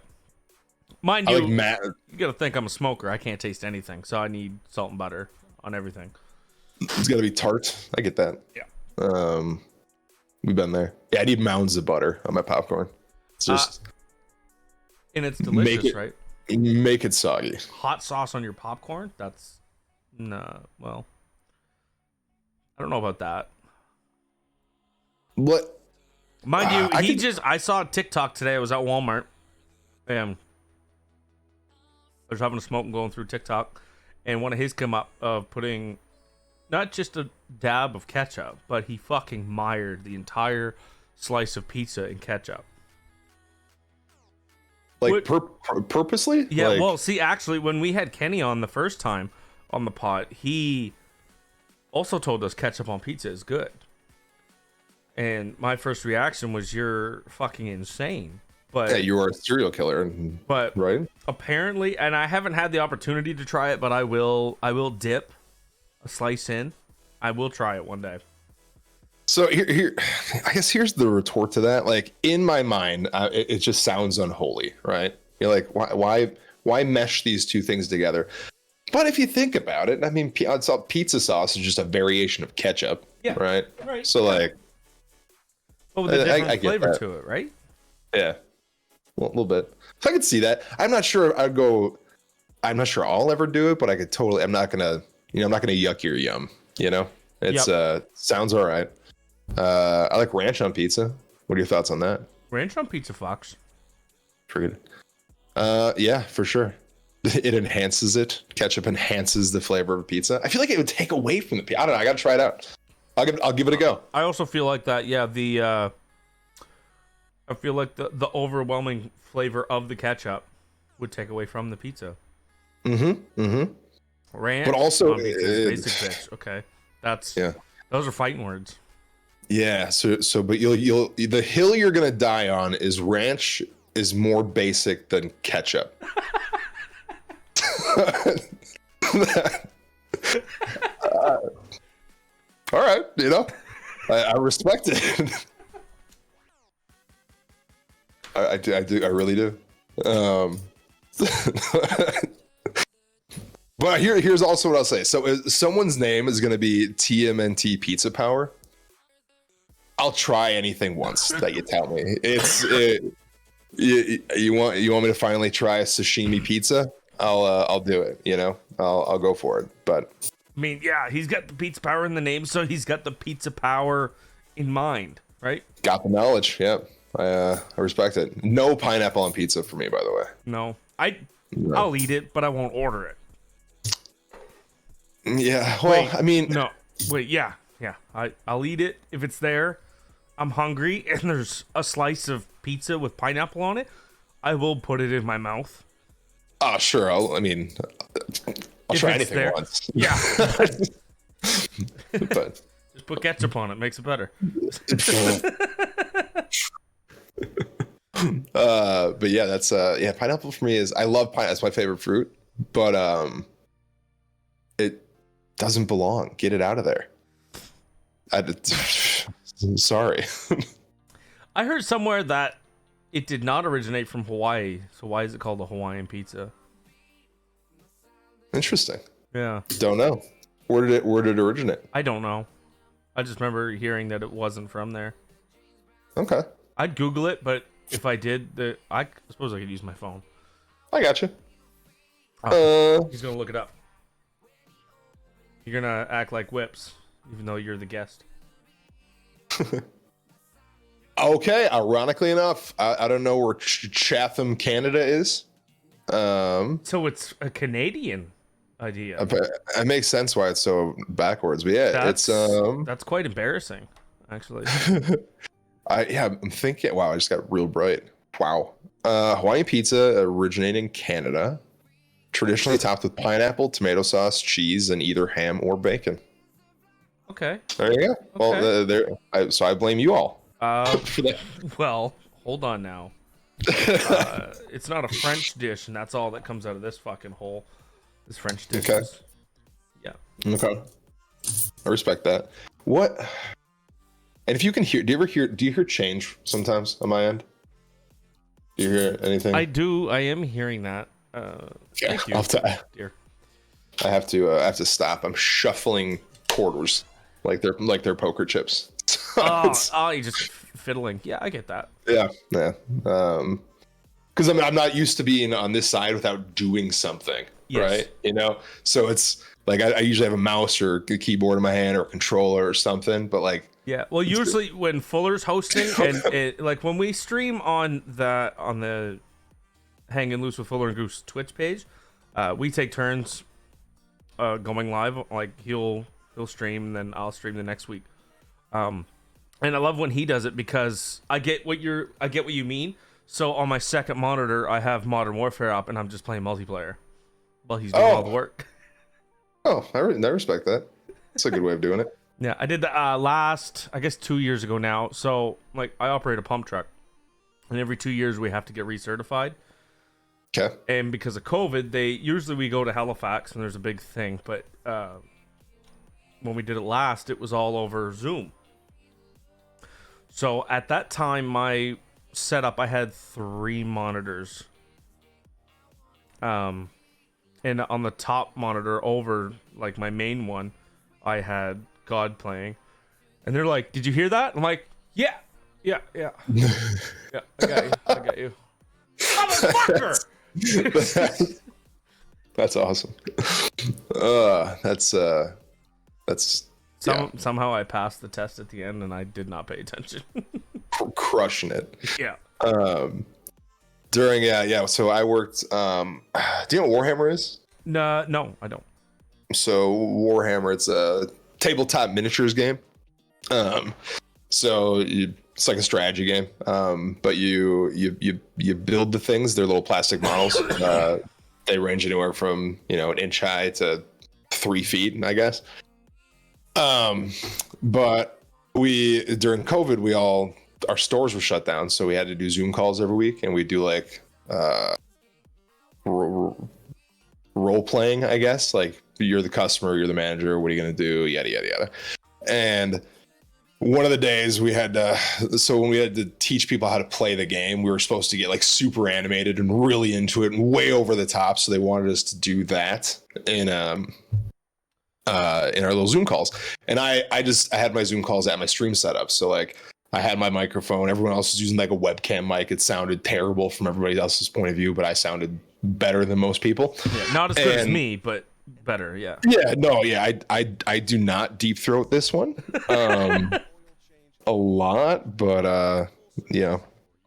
Mind I you, like Matt. you gotta think I'm a smoker. I can't taste anything, so I need salt and butter on everything. It's got to be tart. I get that. Yeah. We've been there. Yeah, I need mounds of butter on my popcorn. It's just And it's delicious, right? make it soggy. Hot sauce on your popcorn? That's well, I don't know about that. What? Mind you, I saw a TikTok today. I was at Walmart and I was having a smoke and going through TikTok, and one of his come up of putting not just a dab of ketchup, but he fucking mired the entire slice of pizza in ketchup. Like purposely? Yeah, Like, well, see, actually, when we had Kenny on the first time on the pod, he also told us ketchup on pizza is good. And my first reaction was, you're fucking insane. But yeah, you are a serial killer. But right? apparently, and I haven't had the opportunity to try it, but I will dip a slice in. I will try it one day. So here, I guess here's the retort to that. Like in my mind, it just sounds unholy, right? You're like, why mesh these two things together? But if you think about it, I mean, pizza sauce is just a variation of ketchup, Yeah. right? Right. So like, but with a different I get flavor that. to it, right? yeah, a little bit. So I could see that. I'm not sure I'll ever do it, but I could totally. I'm not gonna yuck your yum. You know, it's sounds all right. I like ranch on pizza. What are your thoughts on that? Ranch on pizza, Fox. Forget it. Yeah, for sure. It enhances it. Ketchup enhances the flavor of a pizza. I feel like it would take away from the pizza. I don't know. I gotta try it out. I'll give it a go. I also feel like that. Yeah, I feel like the overwhelming flavor of the ketchup would take away from the pizza. Mm-hmm. Ranch, But also, on pizza is basic bitch. Okay, those are fighting words. Yeah. So, but you'll the hill you're gonna die on is ranch is more basic than ketchup. All right, I respect it. I do. I really do. But here's also what I'll say. So someone's name is going to be TMNT Pizza Power. I'll try anything once that you tell me. You want me to finally try a sashimi pizza? I'll do it. I'll go for it. But I mean, yeah, he's got the pizza power in the name, so he's got the pizza power in mind, right? got the knowledge. Yep. I respect it. No pineapple on pizza for me, by the way. No, I'll eat it, but I won't order it. Yeah. Well, I mean, no. Wait, yeah. I'll eat it if it's there. I'm hungry and there's a slice of pizza with pineapple on it. I will put it in my mouth. Oh, sure. I'll try anything there. once. Yeah. But Just put ketchup on it. Makes it better. but yeah, that's pineapple for me I love pineapple. It's my favorite fruit, but it doesn't belong. Get it out of there. Sorry. I heard somewhere that it did not originate from Hawaii. So why is it called a Hawaiian pizza? Interesting. Yeah. Don't know. Where did it originate? I don't know. I just remember hearing that it wasn't from there. Okay. I'd Google it, but if I did, I suppose I could use my phone. I got you. He's gonna look it up. You're gonna act like Whips, even though you're the guest. Okay. Ironically enough, I don't know where Chatham, Canada is. So it's a Canadian idea. It makes sense why it's so backwards, but yeah, That's quite embarrassing, actually. I'm thinking. Wow, I just got real bright. Wow. Hawaiian pizza originating in Canada, traditionally topped with pineapple, tomato sauce, cheese, and either ham or bacon. Okay. There you go. Okay. Well, so I blame you all for that. Well, hold on now. It's not a French dish, and that's all that comes out of this fucking hole. This French dish. Okay. Yeah. Okay. I respect that. What? And if you can hear, do you hear change sometimes on my end? Do you hear anything? I do. I am hearing that. Thank you, dear. I have to stop. I'm shuffling quarters like they're poker chips. You're just fiddling. Yeah, I get that. Yeah. Because I'm not used to being on this side without doing something, yes. Right? You know, so it's like I usually have a mouse or a keyboard in my hand or a controller or something, but like. Yeah, well, usually when Fuller's hosting and like when we stream on the Hangin Loose with Fuuller and Goose Twitch page, we take turns going live. Like he'll stream, and then I'll stream the next week. And I love when he does it because I get what you mean. So on my second monitor, I have Modern Warfare up, and I'm just playing multiplayer while he's doing all the work. Oh, I respect that. That's a good way of doing it. Yeah, I did that last, I guess 2 years ago now. So, like, I operate a pump truck, and every 2 years we have to get recertified. Okay. And because of COVID, we go to Halifax, and there's a big thing. But when we did it last, it was all over Zoom. So at that time, my setup, I had 3 monitors. And on the top monitor over, like, my main one, I had God playing, and they're like, "Did you hear that?" I'm like, "Yeah, yeah, yeah, yeah. I got you, motherfucker." That's awesome. That's somehow I passed the test at the end, and I did not pay attention. Crushing it. Yeah. So I worked. Do you know what Warhammer is? No, I don't. So Warhammer, it's a tabletop miniatures game. It's like a strategy game. But you build the things. They're little plastic models. They range anywhere from an inch high to 3 feet, I guess. But during COVID, our stores were shut down, so we had to do Zoom calls every week, and we do like role playing, I guess. Like, you're the customer, you're the manager, what are you gonna do, yada yada yada. And one of the days when we had to teach people how to play the game, we were supposed to get like super animated and really into it and way over the top, so they wanted us to do that in our little Zoom calls. And I had my Zoom calls at my stream setup, so like I had my microphone, everyone else was using like a webcam mic. It sounded terrible from everybody else's point of view, but I sounded better than most people. Yeah, not as good as me, but better. Yeah. Yeah. No. Yeah. I do not deep throat this one. A lot, but a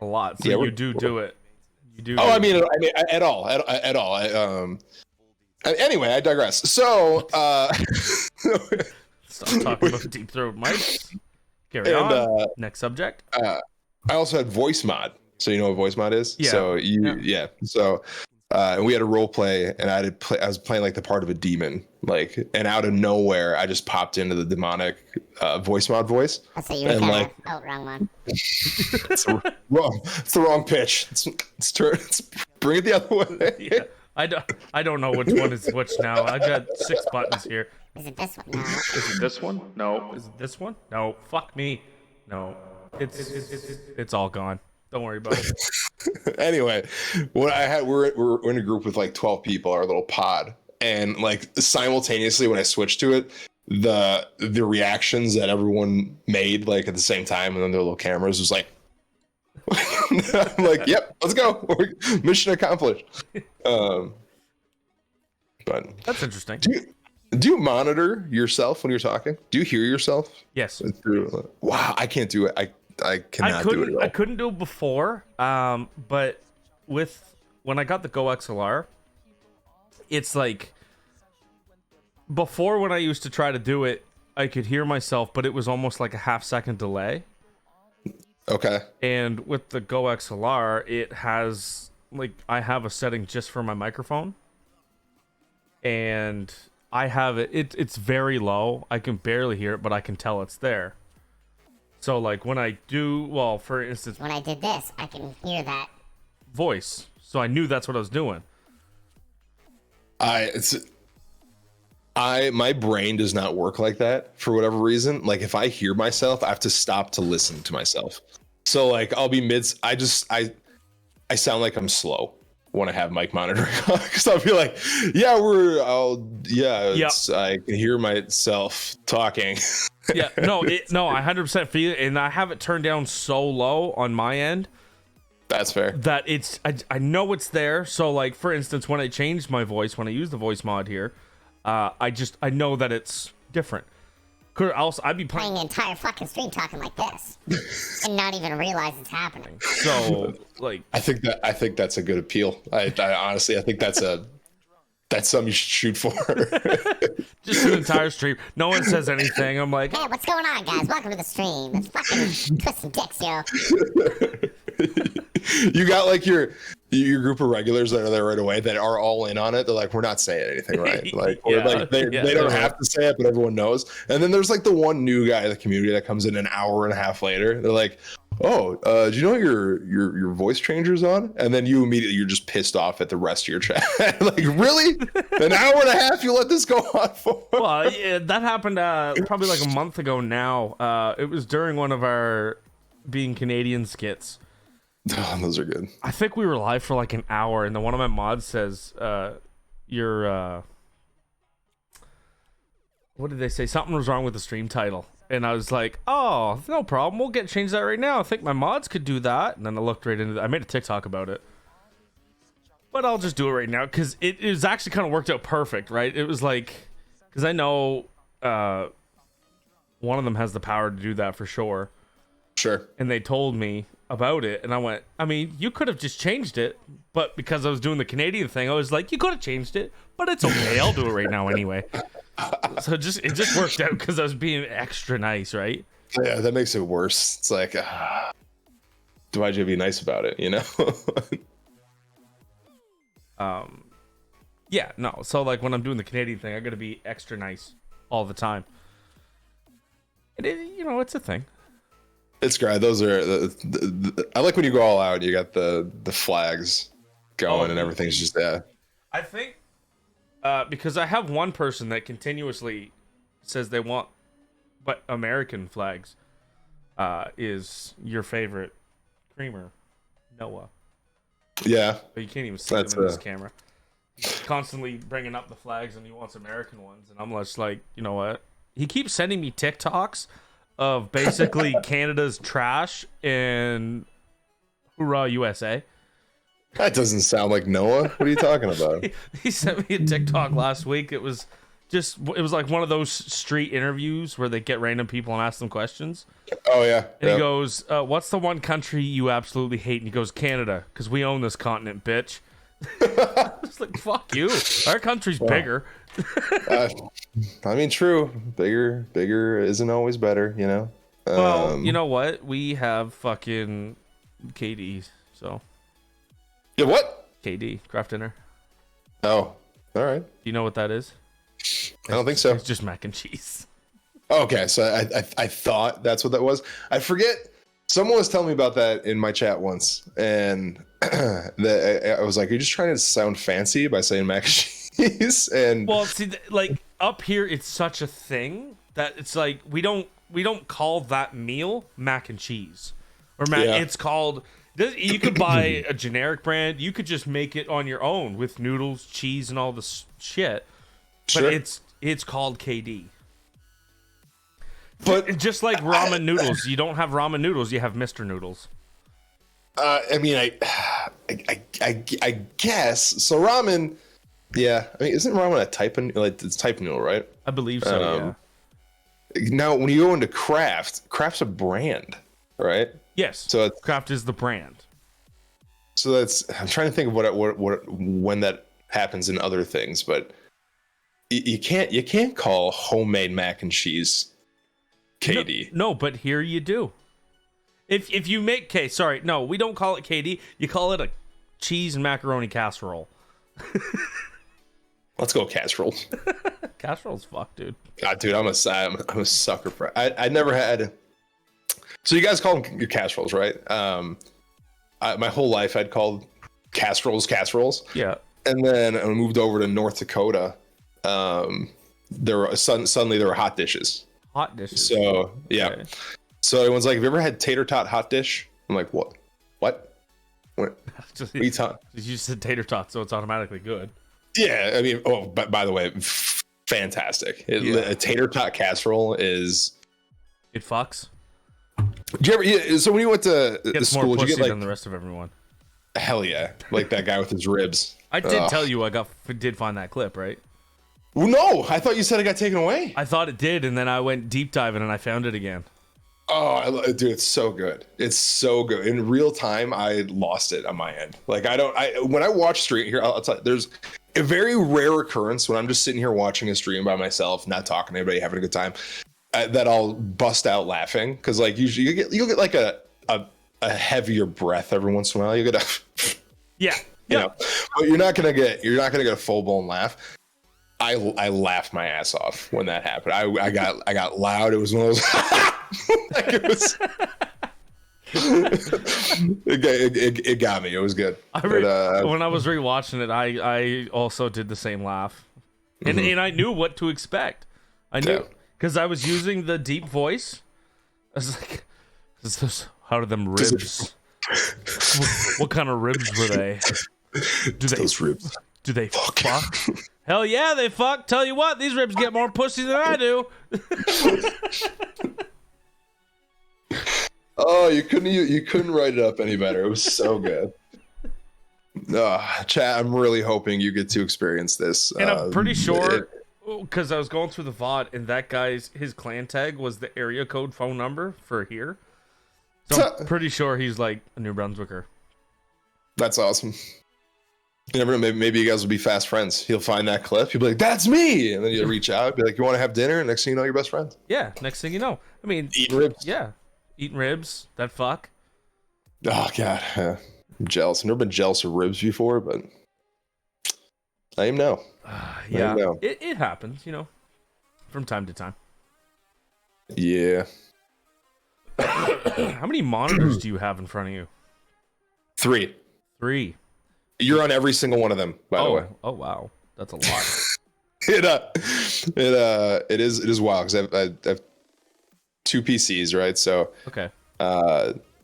lot. So you do it. You do. Oh, I mean, at all. Anyway, I digress. So, stop talking about deep throat mics. Carry on. Next subject. I also had voice mod. So you know what voice mod is? Yeah. So So and we had a role play, and I was playing like the part of a demon, like, and out of nowhere, I just popped into the demonic voice mod voice. So you were like, wrong one. It's the wrong pitch. Let's bring it the other way. Yeah. I don't know which one is which now. I've got 6 buttons here. Is it this one? No. Is it this one? No. Is it this one? No. Fuck me. No. It's all gone. Don't worry about it. Anyway, what I had, we're in a group with like 12 people, our little pod, and like simultaneously when I switched to it, the reactions that everyone made like at the same time, and then their little cameras was like, I'm like, yep, let's go. Mission accomplished. But that's interesting. Do you monitor yourself when you're talking? Do you hear yourself? Yes. Wow, I can't do it. I cannot do it at all. I couldn't do it before, but when I got the Go XLR, it's like before when I used to try to do it, I could hear myself, but it was almost like a half-second delay. Okay. And with the Go XLR, it has like I have a setting just for my microphone, and I have it's very low. I can barely hear it, but I can tell it's there. So like when I do, well, for instance, When I did this, I can hear that. voice, so I knew that's what I was doing. My brain does not work like that for whatever reason. Like if I hear myself, I have to stop to listen to myself. So like I'll be I sound like I'm slow when I have mic monitoring on, because I'll be like, I can hear myself talking. Yeah, no, I 100% feel it, and I have it turned down so low on my end That's fair. that I know it's there. So like for instance, when I changed my voice, when I use the voice mod here, I know that it's different. Else I'd be Playing the entire fucking stream talking like this and not even realize it's happening. So like I think that's a good appeal. I honestly, I think that's something you should shoot for. just the entire stream, no one says anything. I'm like, Hey, what's going on, guys? Welcome to the stream. Let's fucking twist some dicks, yo. You got like your group of regulars that are there right away that are all in on it. They're like, we're not saying anything, right? Like, or like they don't have to say it, but everyone knows. And then there's like the one new guy in the community that comes in an hour and a half later. They're like, oh, do you know your voice changer's on? And then you're just pissed off at the rest of your chat. Like, really? An hour and a half you let this go on for? well, yeah, that happened probably like a month ago now. It was during one of our Being Canadian skits. Oh, those are good. I think we were live for like an hour, and then one of my mods says, "You're what did they say? Something was wrong with the stream title." And I was like, "Oh, no problem. We'll change that right now. I think my mods could do that." And then I looked right into that. I made a TikTok about it, but I'll just do it right now because it was actually kind of worked out perfect, right? It was like because I know one of them has the power to do that for sure. Sure. And they told me about it, and I went, I mean, you could have just changed it, but because I was doing the Canadian thing, I was like, you could have changed it, but it's okay. I'll do it right now anyway. So it just worked out because I was being extra nice, right? Yeah, that makes it worse. It's like, why'd you be nice about it, you know? Yeah, no. So like when I'm doing the Canadian thing, I got to be extra nice all the time. And it's a thing. It's great. Those are I like when you go all out and you got the flags going and everything's just there. I think because I have one person that continuously says they want but American flags is your favorite creamer, Noah. Yeah. But you can't even see them in this camera. He's constantly bringing up the flags and he wants American ones. And I'm just like, you know what? He keeps sending me TikToks of basically Canada's trash and Hoorah USA. That doesn't sound like Noah. What are you talking about? He sent me a TikTok last week. It was like one of those street interviews where they get random people and ask them questions. Oh yeah. And he goes, what's the one country you absolutely hate? And he goes, Canada, because we own this continent, bitch. It's like, fuck you. Our country's bigger. I mean, true. Bigger isn't always better, you know. Well, you know what? We have fucking KD, so. Yeah, what? KD, craft dinner. Oh, all right. Do you know what that is? I don't think so. It's just mac and cheese. Okay, so I thought that's what that was. I forget. Someone was telling me about that in my chat once, and I was like, "Are you just trying to sound fancy by saying mac and cheese?" And well, see, like up here, it's such a thing that it's like we don't call that meal mac and cheese or mac. Yeah. It's called. You could buy a generic brand. You could just make it on your own with noodles, cheese, and all this shit. But sure. it's called KD. But just like ramen noodles, you don't have ramen noodles, you have Mr. Noodles. I mean, I guess so. Ramen, yeah. I mean, isn't ramen a type of it's type noodle, right? I believe so. Yeah. Now, when you go into Kraft's a brand, right? Yes. So Kraft is the brand. So I'm trying to think of what when that happens in other things, but you can't call homemade mac and cheese KD. No, but here you do. If you make sorry, no, we don't call it KD. You call it a cheese and macaroni casserole. Let's go casseroles. Casserole's fuck, dude. God, dude, I'm a sucker for. I never had. So you guys call them casseroles, right? My whole life I'd called casseroles. Yeah. And then when I moved over to North Dakota, suddenly there were hot dishes. Hot dishes. So yeah. Okay. So everyone's like, "Have you ever had tater tot hot dish?" I'm like, "What? What are you talking?" You said tater tot, so it's automatically good. Yeah, I mean, but by the way, fantastic. A tater tot casserole is. It fucks. Did you ever? Yeah, so when you went to school, did you get than the rest of everyone? Hell yeah, like that guy with his ribs. I did tell you did find that clip, right? Well, no, I thought you said it got taken away. I thought it did, and then I went deep diving and I found it again. Oh, dude, it's so good. It's so good. In real time, I lost it on my end. Like when I watch stream here, I'll tell you, there's a very rare occurrence when I'm just sitting here watching a stream by myself, not talking to anybody, having a good time, that I'll bust out laughing. Because like usually you'll get like a heavier breath every once in a while. You get a yeah. You know, but you're not gonna get a full blown laugh. I laughed my ass off when that happened. I got loud. It was one of those. Like it was. It got me. It was good. When I was rewatching it, I also did the same laugh, and I knew what to expect. I knew because I was using the deep voice. I was like, "How did them ribs? what kind of ribs were they? Those ribs? Do they fuck? Hell yeah, they fuck. Tell you what, these ribs get more pussy than I do." Oh, you couldn't write it up any better. It was so good. Chat, I'm really hoping you get to experience this. And I'm pretty sure, because I was going through the VOD, and that his clan tag was the area code phone number for here. So I'm pretty sure he's like a New Brunswicker. That's awesome. You never know, maybe you guys will be fast friends. He'll find that clip. He'll be like, "That's me," and then you'll reach out, be like, "You want to have dinner?" And next thing you know, you're best friends. Yeah. Next thing you know, I mean, eating ribs. Yeah, eating ribs. That fuck. Oh god, I'm jealous. I've never been jealous of ribs before, but I am now. Yeah, it happens, from time to time. Yeah. How many monitors do you have in front of you? 3. You're on every single one of them, by the way. Oh wow, that's a lot. It is wild because I have 2 PCs, right? So okay.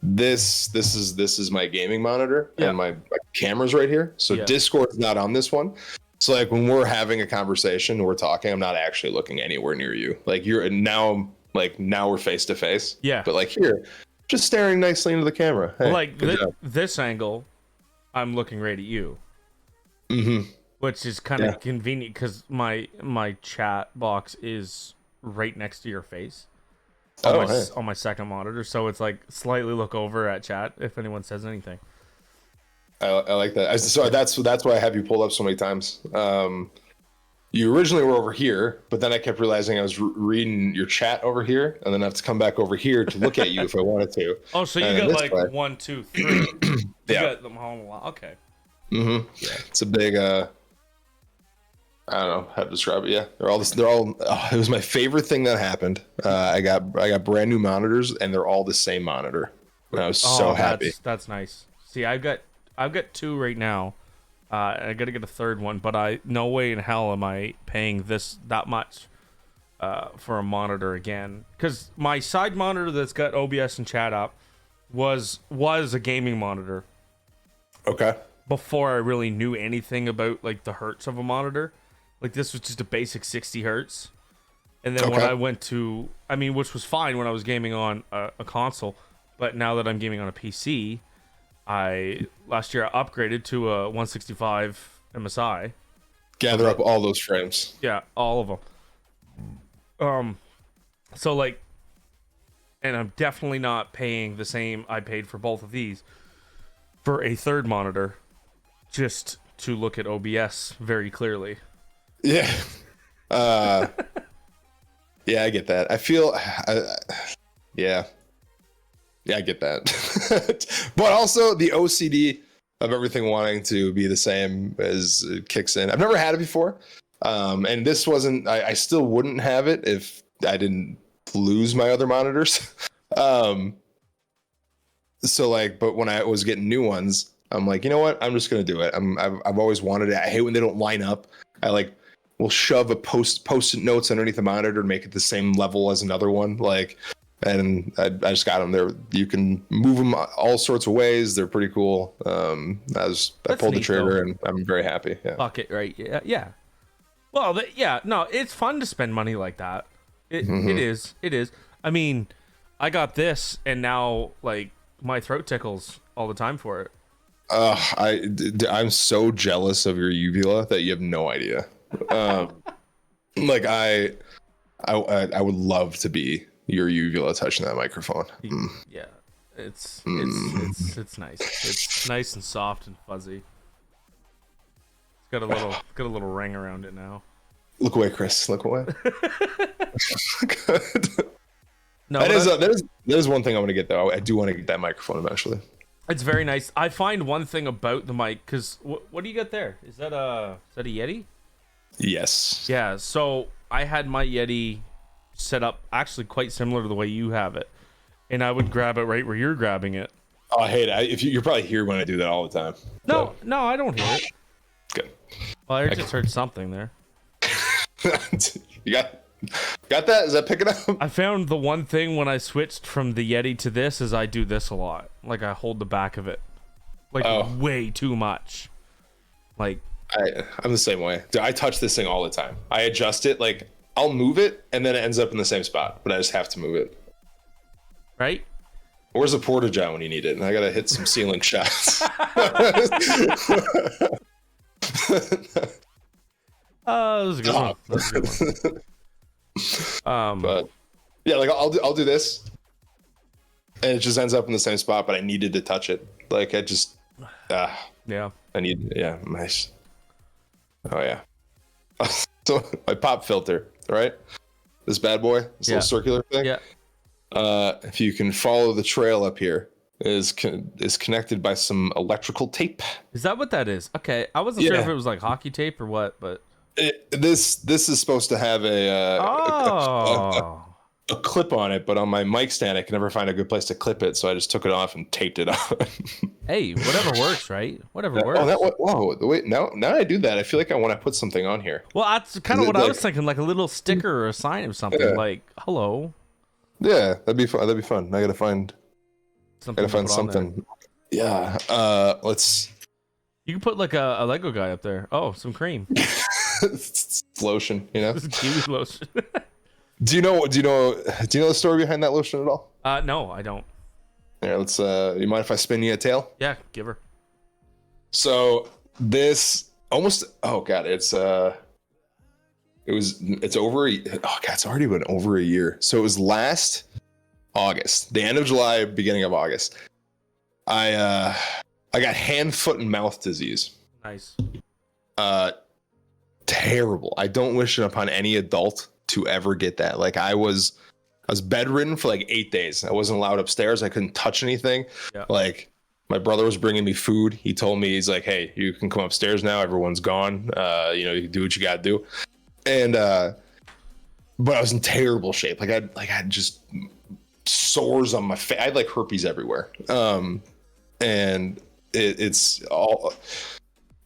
This is my gaming monitor and my camera's right here. So Discord's not on this one. So like when we're having a conversation, we're talking, I'm not actually looking anywhere near you. Like now we're face to face. Yeah. But like here, just staring nicely into the camera. Hey, like this angle, I'm looking right at you. Mm-hmm. Which is kind of convenient because my chat box is right next to your face. On my second monitor, so it's like slightly look over at chat if anyone says anything. I like that. So that's why I have you pulled up so many times. You originally were over here, but then I kept realizing I was reading your chat over here, and then I have to come back over here to look at you if I wanted to. Oh, so you got like 1, 2, 3. You got them home a lot. Okay. Mm-hmm. Yeah. It's a big. I don't know how to describe it. Yeah, they're all. It was my favorite thing that happened. I got brand new monitors, and they're all the same monitor. And I was so happy. That's nice. See, I've got 2 right now. I got to get a third one, but no way in hell am I paying that much for a monitor again. Because my side monitor that's got OBS and chat up was a gaming monitor. Okay. Before I really knew anything about like the hertz of a monitor. Like this was just a basic 60 hertz. And then when I went to, which was fine when I was gaming on a console, but now that I'm gaming on a PC, last year I upgraded to a 165 MSI. Gather up all those frames. Yeah, all of them. So like, and I'm definitely not paying the same I paid for both of these for a third monitor, just to look at OBS very clearly. Yeah. Yeah, I get that. I feel, yeah. Yeah, I get that. But also the OCD of everything wanting to be the same as it kicks in. I've never had it before. And this wasn't, I still wouldn't have it if I didn't lose my other monitors. So like, but when I was getting new ones, I'm like, you know what? I'm just going to do it. I've always wanted it. I hate when they don't line up. I like will shove a post-it notes underneath the monitor to make it the same level as another one. Like, and I just got them there. You can move them all sorts of ways. They're pretty cool. I pulled the trigger and I'm very happy. Yeah. Fuck it, right? Yeah. Yeah. Well, yeah. No, it's fun to spend money like that. It is. It is. I mean, I got this, and now like my throat tickles all the time for it. I'm so jealous of your uvula that you have no idea. Like I would love to be your uvula touching that microphone. Yeah, it's nice. It's nice and soft and fuzzy. It's got a little ring around it now. Look away, Chris. Look away. No, that is one thing I want to get though. I do want to get that microphone eventually. It's very nice. I find one thing about the mic, because what do you got there? Is that a Yeti? Yes. Yeah. So I had my Yeti set up actually quite similar to the way you have it, and I would grab it right where you're grabbing it. Oh, I hate it. If you're probably here when I do that all the time. No, I don't hear it. Good. Well, I just heard something there. You got that? Is that picking up? I found the one thing when I switched from the Yeti to this is I do this a lot. Like I hold the back of it, like way too much. Like I'm the same way. Dude, I touch this thing all the time. I adjust it. Like I'll move it and then it ends up in the same spot, but I just have to move it. Right? Where's the porta-john when you need it? And I gotta hit some ceiling shots. That was a good one. That was a good one. But yeah, like I'll do this, and it just ends up in the same spot. But I needed to touch it. Like I just, yeah. I need, yeah, nice. Oh yeah. So my pop filter, right? This bad boy, this little circular thing. Yeah. If you can follow the trail up here, is connected by some electrical tape. Is that what that is? Okay, I wasn't sure if it was like hockey tape or what, but this is supposed to have a clip on it, but on my mic stand I can never find a good place to clip it, so I just took it off and taped it on. Hey, whatever works, right? Whatever works. Whoa, wait, now I do that, I feel like I want to put something on here. Well, that's kind of what I was thinking, like a little sticker or a sign of something, like hello. Yeah, that'd be fun. I gotta find something. Yeah. Let's. You can put like a Lego guy up there. Oh, some cream. It's lotion, you know. Kiwi lotion. Do you know the story behind that lotion at all? No, I don't. Here, let's. You mind if I spin you a tale? Yeah, give her. So this almost. Oh god, it's over. It's already been over a year. So it was last August, the end of July, beginning of August. I got hand, foot, and mouth disease. Nice. Terrible. I don't wish it upon any adult to ever get that. Like I was bedridden for like 8 days. I wasn't allowed upstairs. I couldn't touch anything. Yeah. Like my brother was bringing me food. He told me, he's like, hey, you can come upstairs now. Everyone's gone. You can do what you got to do. And but I was in terrible shape. Like I had just sores on my face. I had like herpes everywhere. And it's all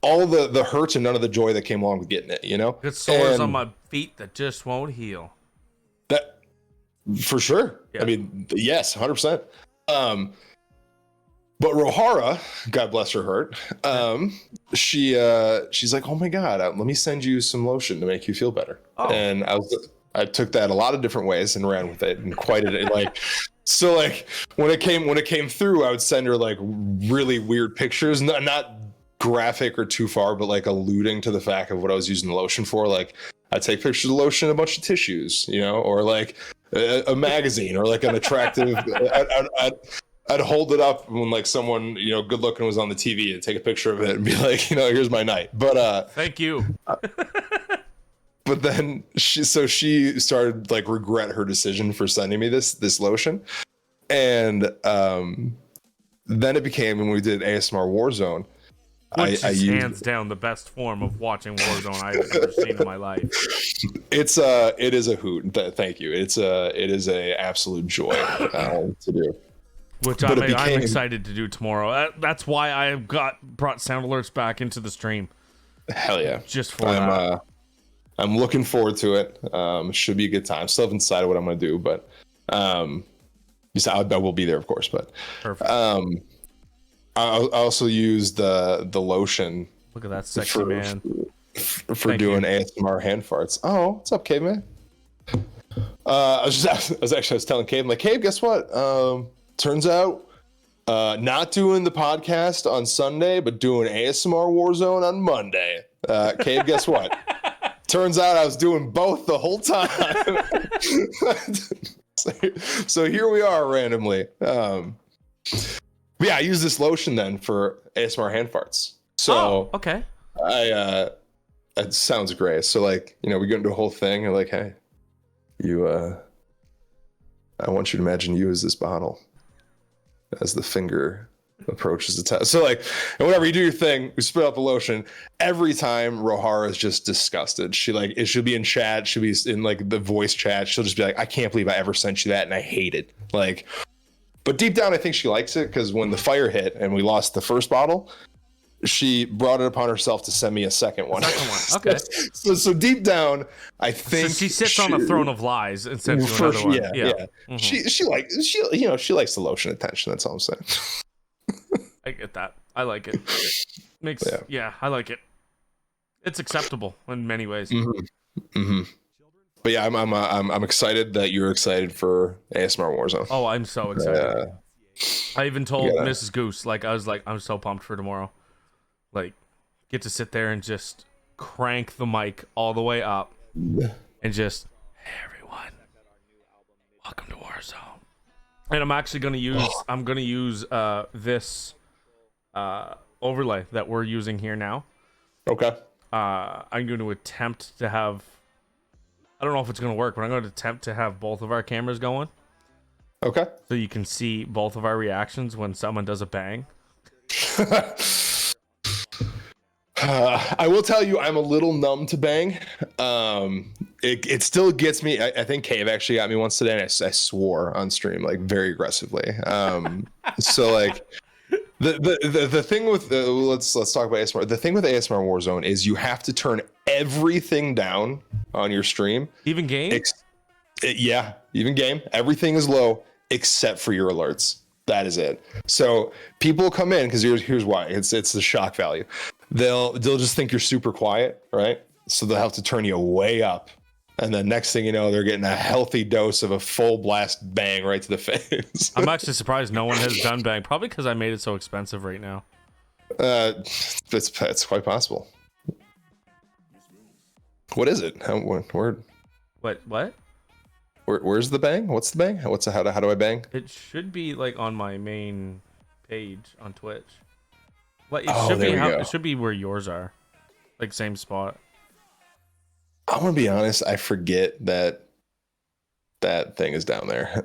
the hurts and none of the joy that came along with getting it, you know? Got sores on my feet that just won't heal. That for sure. Yeah. I mean, yes, 100%. But Rohara, God bless her heart, she's like, oh my God, let me send you some lotion to make you feel better. Oh. And I took that a lot of different ways and ran with it and quieted it. Like, so like when it came through, I would send her like really weird pictures, not graphic or too far, but like alluding to the fact of what I was using the lotion for. Like I'd take pictures of lotion, a bunch of tissues, you know, or like a magazine or like an attractive, I'd hold it up when like someone, you know, good looking was on the TV and take a picture of it and be like, you know, here's my night. But thank you. But then she started like regret her decision for sending me this lotion. And then it became when we did ASMR Warzone. Which I is used, hands down the best form of watching Warzone I've ever seen in my life. it is a hoot. Thank you. It is a absolute joy to do. Which I'm excited to do tomorrow. That's why I brought sound alerts back into the stream. Hell yeah. Just for that. I'm looking forward to it. Should be a good time. Still haven't decided what I'm going to do, but I will be there, of course. But Perfect. I also use the lotion. Look at that sexy man. For doing ASMR hand farts. Oh, what's up, Caveman? I was telling Cave, I'm like, Cave, guess what? Turns out, not doing the podcast on Sunday, but doing ASMR Warzone on Monday. Cave, guess what? Turns out I was doing both the whole time. So here we are randomly. Yeah, I use this lotion then for ASMR hand farts. So okay. It sounds great. So like, we get into a whole thing and like, hey, I want you to imagine you as this bottle as the finger approaches the test. So like, and whenever you do your thing, we spit out the lotion. Every time Rohara is just disgusted. She'll be in chat. She'll be in like the voice chat. She'll just be like, I can't believe I ever sent you that. And I hate it. Like, but deep down, I think she likes it because when the fire hit and we lost the first bottle, she brought it upon herself to send me a second one. Okay. so deep down, I think she sits on a throne of lies and sends you another one. Yeah. Mm-hmm. She likes the lotion attention. That's all I'm saying. I get that. I like it. I like it. It's acceptable in many ways. Mm-hmm. Mm-hmm. But yeah, I'm excited that you're excited for ASMR Warzone. Oh, I'm so excited. I even told Mrs. Goose, I was like, I'm so pumped for tomorrow. Like, get to sit there and just crank the mic all the way up and just, hey everyone, welcome to Warzone. And I'm actually gonna use this overlay that we're using here now. Okay. I'm going to attempt to have, I don't know if it's going to work, but I'm going to attempt to have both of our cameras going. Okay. So you can see both of our reactions when someone does a bang. I will tell you, I'm a little numb to bang. It still gets me. I think Cave actually got me once today, and I swore on stream like very aggressively. So like the thing with let's talk about ASMR. The thing with ASMR Warzone is you have to turn everything down on your stream. Even game. Even game. Everything is low except for your alerts. That is it. So people come in because here's why. It's the shock value. They'll just think you're super quiet, right? So they'll have to turn you way up, and then next thing you know, they're getting a healthy dose of a full blast bang right to the face. I'm actually surprised no one has done bang, probably because I made it so expensive right now. It's quite possible. What is it? Where? What? Where's the bang? What's the bang? How do I bang? It should be like on my main page on Twitch. Well, it should be where yours are, like same spot. I'm gonna be honest. I forget that thing is down there.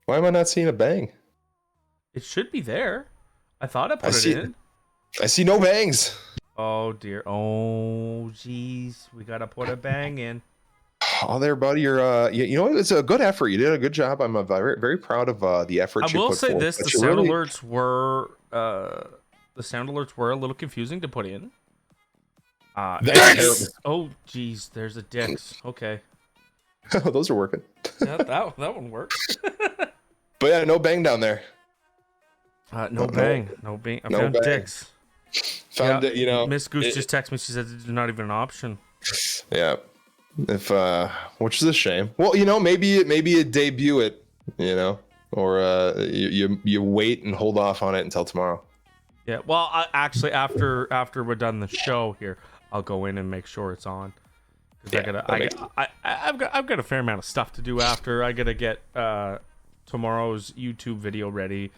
Why am I not seeing a bang? It should be there. I thought I put it in. I see no bangs. Oh dear. Oh jeez. We gotta put a bang in. Oh, there, buddy. You're it's a good effort. You did a good job. I'm very, very proud of the effort. I will say this: the sound alerts were a little confusing to put in. Oh jeez, there's a Dix. Okay. Those are working. Yeah, that one worked. But yeah, no bang down there. No bang. I found Dix. Found it. Miss Goose just texted me. She said it's not even an option. Yeah. Which is a shame. Well, maybe you debut it, or you wait and hold off on it until tomorrow. Yeah. Well, actually, after we're done the show here, I'll go in and make sure it's on. Because I've got a fair amount of stuff to do after. I gotta get tomorrow's YouTube video ready.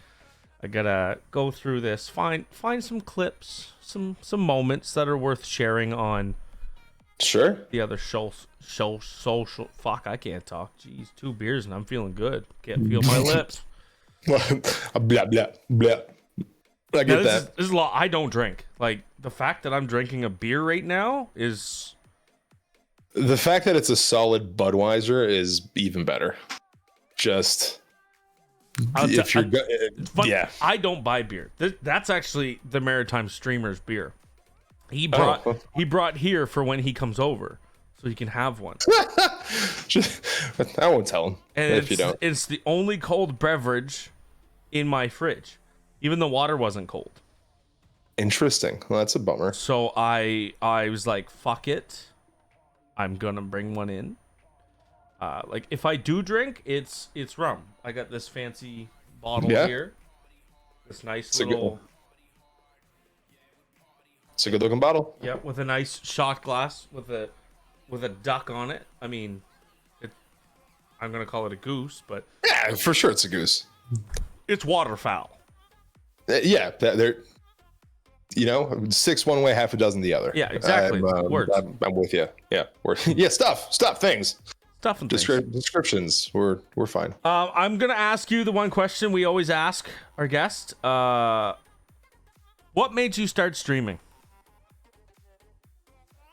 I gotta go through this, find some clips, some moments that are worth sharing on Sure. The other social. Fuck, I can't talk. Jeez, 2 beers and I'm feeling good. Can't feel my lips. Blah blah blah. I get that. This is a lot. I don't drink. Like, the fact that I'm drinking a beer right now is... The fact that it's a solid Budweiser is even better. Just if you're yeah. I don't buy beer. That's actually the Maritime Streamer's beer. He brought here for when he comes over, so he can have one. I won't tell him if you don't. It's the only cold beverage in my fridge. Even the water wasn't cold. Interesting. Well, that's a bummer. So I was like, fuck it. I'm gonna bring one in. Like, if I do drink, it's rum. I got this fancy bottle here. This nice little... It's a good looking bottle. Yep, with a nice shot glass with a duck on it. I mean, I'm gonna call it a goose, but... Yeah, for sure it's a goose. It's waterfowl. Yeah, they're, you know, 6 one way, half a dozen the other. Yeah, exactly. Words. I'm with you. Yeah, yeah, stuff, things. Stuff and things. Descriptions. We're fine. I'm gonna ask you the one question we always ask our guest. What made you start streaming?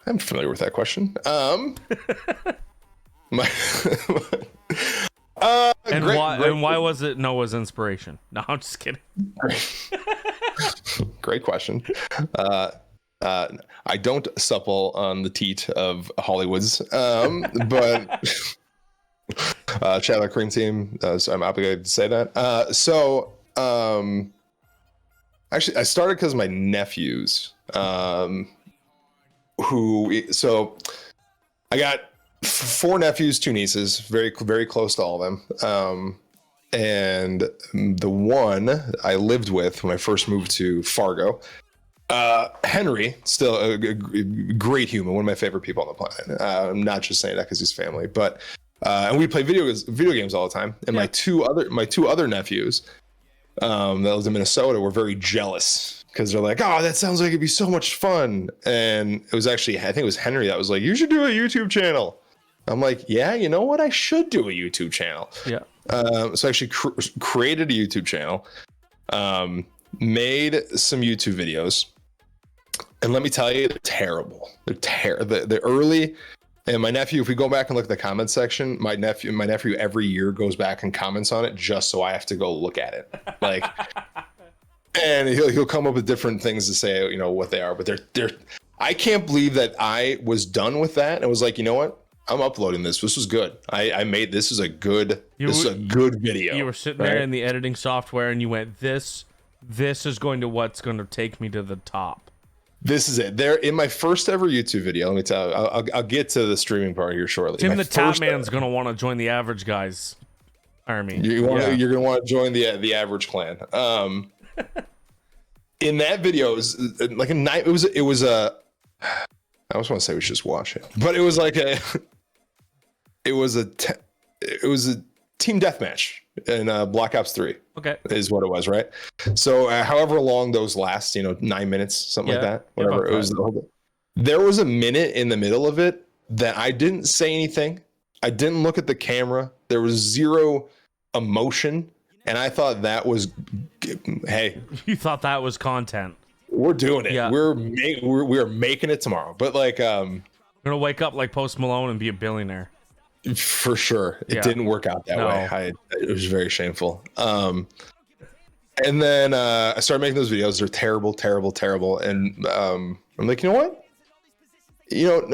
I'm familiar with that question. Why was it Noah's inspiration? No, I'm just kidding. Great question. I don't supple on the teat of Hollywood's, but shout out Cream Team. So I'm obligated to say that. Actually, I started because my nephews, I got 4 nephews, 2 nieces, very, very close to all of them. And the one I lived with when I first moved to Fargo, Henry, still a great human, one of my favorite people on the planet. I'm not just saying that because he's family, but and we play video games all the time. And my two other nephews that lived in Minnesota were very jealous because they're like, "Oh, that sounds like it'd be so much fun." And it was actually, I think it was Henry that was like, "You should do a YouTube channel." I'm like, "Yeah, you know what? I should do a YouTube channel." Yeah. So I actually created a YouTube channel, made some YouTube videos, and let me tell you, they're terrible. They're early. And my nephew, if we go back and look at the comment section, my nephew every year goes back and comments on it just so I have to go look at it. Like, and he'll come up with different things to say, you know, what they are. But they're I can't believe that I was done with that and was like, you know what? I'm uploading this. This was good. I made this is a good video. You were sitting there in the editing software and you went, this is what's going to take me to the top. This is it. There in my first ever YouTube video. Let me tell you, I'll get to the streaming part here shortly. Tim the Tap Man's going to want to join the Average Guys army. You're going to want to join the Average clan. In that video, it was like a night. It was a. I almost want to say we should just watch it, but it was like a. It was a team deathmatch in Black Ops 3. Okay, is what it was, right? So, however long those last, 9 minutes, something like that, whatever it was. There was a minute in the middle of it that I didn't say anything. I didn't look at the camera. There was zero emotion, and I thought that was, hey, you thought that was content. We're doing it. Yeah. We're making it tomorrow. But like, I'm gonna wake up like Post Malone and be a billionaire. For sure. It didn't work out that way. It was very shameful. And then I started making those videos. They're terrible, terrible, terrible. And I'm like, you know what?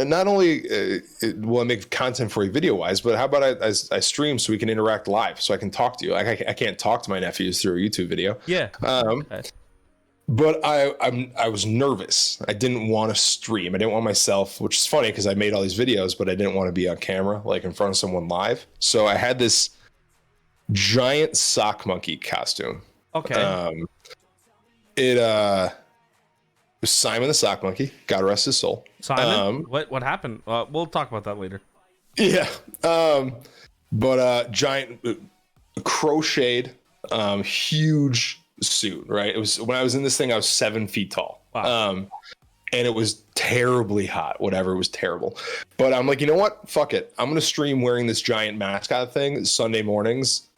Not only will I make content for you video wise, but how about I stream so we can interact live so I can talk to you. Like I can't talk to my nephews through a YouTube video. Yeah. Okay. But I was nervous. I didn't want to stream. I didn't want myself, which is funny because I made all these videos, but I didn't want to be on camera, like in front of someone live. So I had this giant sock monkey costume. Okay. It was Simon the sock monkey. God rest his soul. Simon. What happened? We'll talk about that later. Yeah. But giant crocheted, huge suit, right? It was when I was in this thing, I was 7 feet tall. Wow. and it was terribly hot. Whatever, it was terrible. But I'm like, you know what? Fuck it. I'm gonna stream wearing this giant mascot thing Sunday mornings,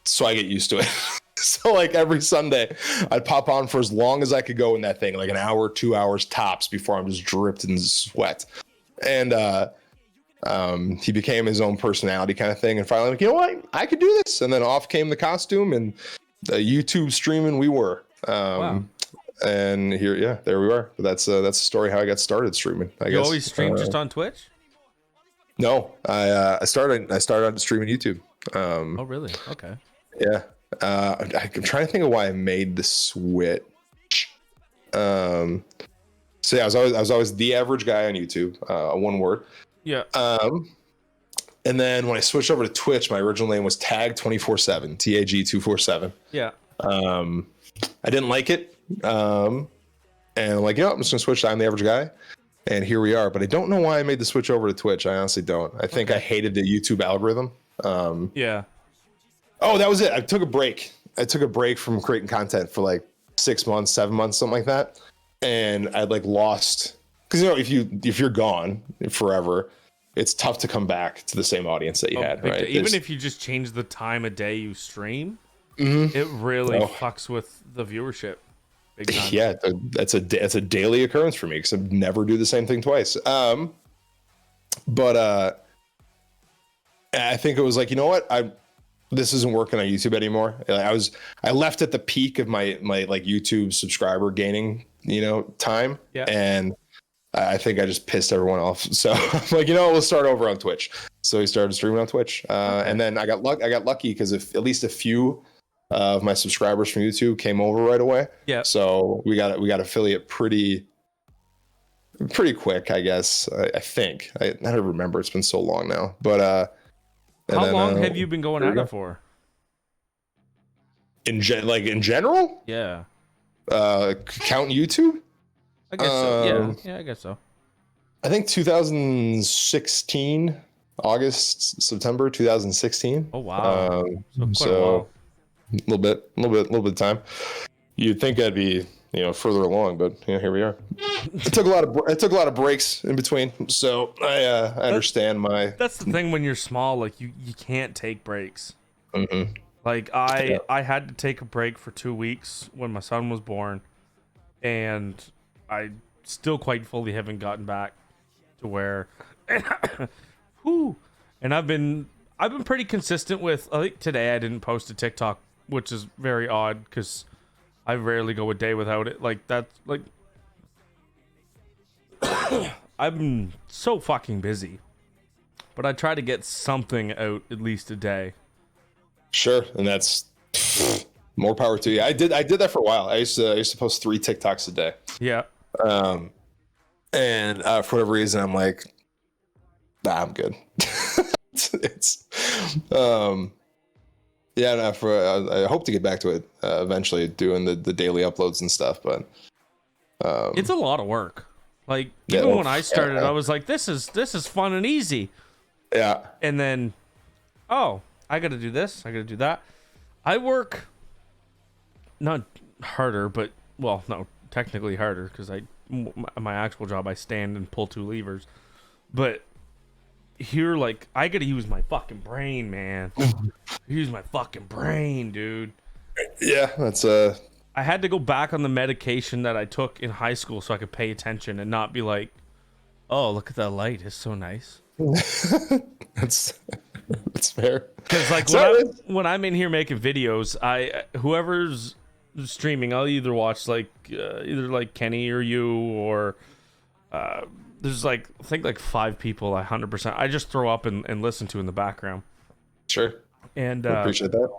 so I get used to it. So like every Sunday, I'd pop on for as long as I could go in that thing, like an hour, 2 hours tops, before I'm just dripped in sweat. And he became his own personality kind of thing. And finally, I'm like, you know what? I could do this. And then off came the costume, and YouTube streaming we were. Wow. And here, there we are. But that's the story how I got started streaming. I guess. You always stream just on Twitch? No, I started on streaming YouTube. Oh, really? Okay. Yeah. I'm trying to think of why I made the switch. So yeah, I was always the average guy on YouTube. One word. Yeah. And then when I switched over to Twitch, my original name was Tag247, TAG247. Yeah. I didn't like it. And I'm like, I'm just gonna switch to I'm the Average Guy. And here we are. But I don't know why I made the switch over to Twitch. I honestly don't. I think I hated the YouTube algorithm. Yeah. Oh, that was it. I took a break. From creating content for like 6 months, 7 months, something like that. And I'd like lost, because if you're gone forever, it's tough to come back to the same audience that you had, right? Even if you just change the time of day you stream, it really fucks with the viewership. Big time. Yeah, that's a daily occurrence for me because I never do the same thing twice. But I think it was like, you know what, this isn't working on YouTube anymore. I left at the peak of my like YouTube subscriber gaining, time. Yeah. And I think I just pissed everyone off. So I'm like, we'll start over on Twitch. So we started streaming on Twitch. And then I got lucky because at least a few of my subscribers from YouTube came over right away. Yeah. So we got affiliate pretty quick, I guess. I think. I don't remember. It's been so long now. But how long have you been going at it for? In general? Yeah. Count YouTube? I guess so. Yeah, I guess so. I think 2016, September 2016. Oh wow. So a little bit of time. You'd think I'd be, further along, but here we are. It took a lot of breaks in between, so I understand my. That's the thing when you're small, like you can't take breaks. Mm-hmm. Like I had to take a break for 2 weeks when my son was born, and I still quite fully haven't gotten back to where. And I've been pretty consistent with. I think today I didn't post a TikTok, which is very odd because I rarely go a day without it. Like that's like I'm so fucking busy, but I try to get something out at least a day. Sure, and that's more power to you. I did that for a while. I used to post 3 TikToks a day. Yeah. And for whatever reason, I'm like, nah, I'm good. Yeah. I hope to get back to it eventually, doing the daily uploads and stuff. But it's a lot of work. Like even when I started, I was like, this is fun and easy. Yeah. And then, I got to do this. I got to do that. I work not harder, but no, technically harder because my actual job, I stand and pull 2 levers. But here, like, I got to use my fucking brain, man. Use my fucking brain, dude. Yeah, that's I had to go back on the medication that I took in high school so I could pay attention and not be like, oh, look at that light. It's so nice. That's fair. Because like when I'm in here making videos, whoever's streaming, I'll either watch like either like Kenny or you or there's like I think like 5 people 100% I just throw up and listen to in the background. Sure. And I appreciate that.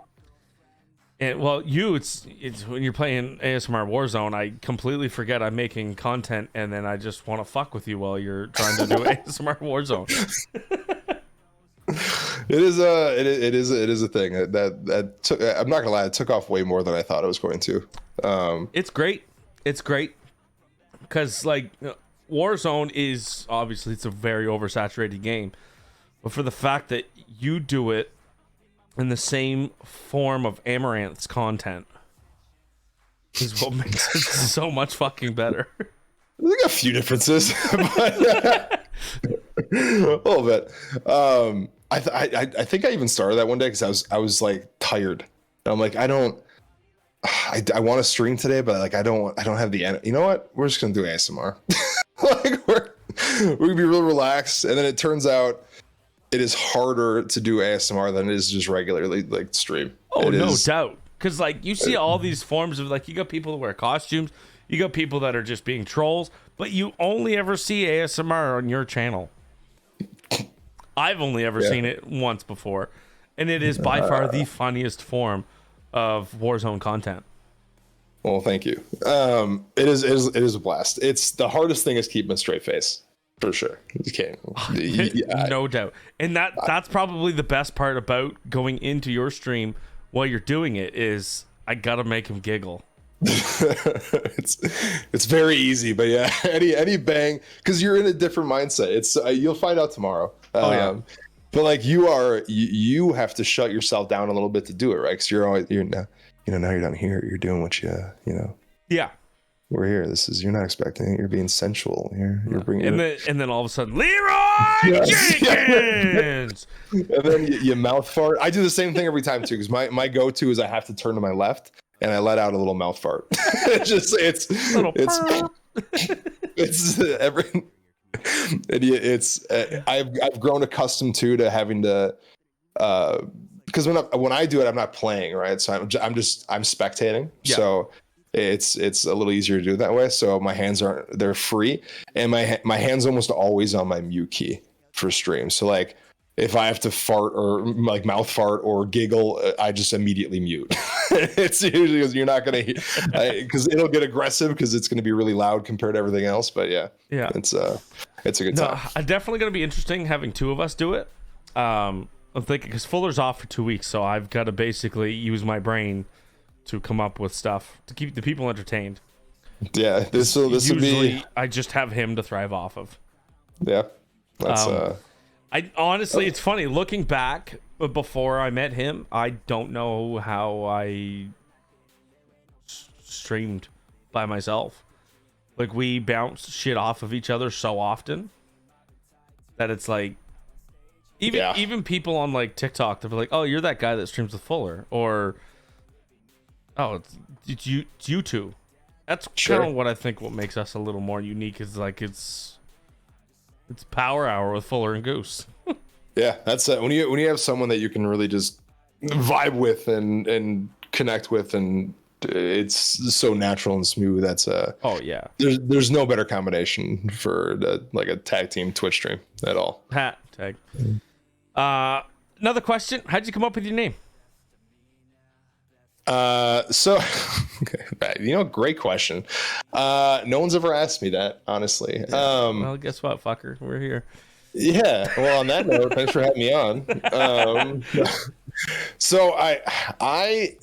And well, it's when you're playing ASMR Warzone, I completely forget I'm making content, and then I just want to fuck with you while you're trying to do ASMR Warzone. It is a thing that took, I'm not gonna lie, it took off way more than I thought it was going to. It's great because like Warzone is obviously it's a very oversaturated game, but for the fact that you do it in the same form of Amaranth's content is what makes it so much fucking better. There's a few differences, but a little bit. I think I even started that one day because I was like tired. And I'm like, I want to stream today, but like I don't have the you know what? We're just gonna do ASMR. Like we're gonna be real relaxed, and then it turns out it is harder to do ASMR than it is just regularly like stream. Oh, no doubt. Because like you see all these forms of like you got people that wear costumes, you got people that are just being trolls, but you only ever see ASMR on your channel. I've only ever seen it once before, and it is by far the funniest form of Warzone content. Well, thank you. It is a blast. It's the hardest thing is keeping a straight face, for sure. You can't. No doubt. And that's probably the best part about going into your stream while you're doing it is I gotta make him giggle. It's very easy, but yeah, any bang, because you're in a different mindset. It's you'll find out tomorrow. But like you have to shut yourself down a little bit to do it, right? Because you're now you're down here. You're doing what you know. Yeah. We're here. You're not expecting it. You're being sensual. You're bringing and then all of a sudden, Leroy Jenkins. And then you mouth fart. I do the same thing every time too, because my go-to is I have to turn to my left and I let out a little mouth fart. I've grown accustomed to having to because when I do it, I'm not playing, right? So I'm spectating. Yeah. So it's a little easier to do it that way. So my hands they're free, and my hands almost always on my mute key for stream. So like if I have to fart or like mouth fart or giggle, I just immediately mute. It's usually because you're not gonna because it'll get aggressive because it's gonna be really loud compared to everything else. But yeah, it's a good time. No, definitely gonna be interesting having two of us do it. I'm thinking because Fuller's off for 2 weeks, so I've got to basically use my brain to come up with stuff to keep the people entertained. Yeah, this will be. I just have him to thrive off of. Yeah, that's. I honestly, it's funny looking back. Before I met him, I don't know how I streamed by myself. Like we bounced shit off of each other so often that it's like. Even people on like TikTok, they're like, "Oh, you're that guy that streams with Fuller," or "Oh, it's you two." That's kind of what I think. What makes us a little more unique is like it's Power Hour with Fuller and Goose. Yeah, that's when you have someone that you can really just vibe with and connect with, and it's so natural and smooth. That's oh yeah. There's no better combination for like a tag team Twitch stream at all. Tag. Another question. How'd you come up with your name? So great question. No one's ever asked me that, honestly. Well, guess what, fucker? We're here. Yeah. Well, on that note, thanks for having me on. So I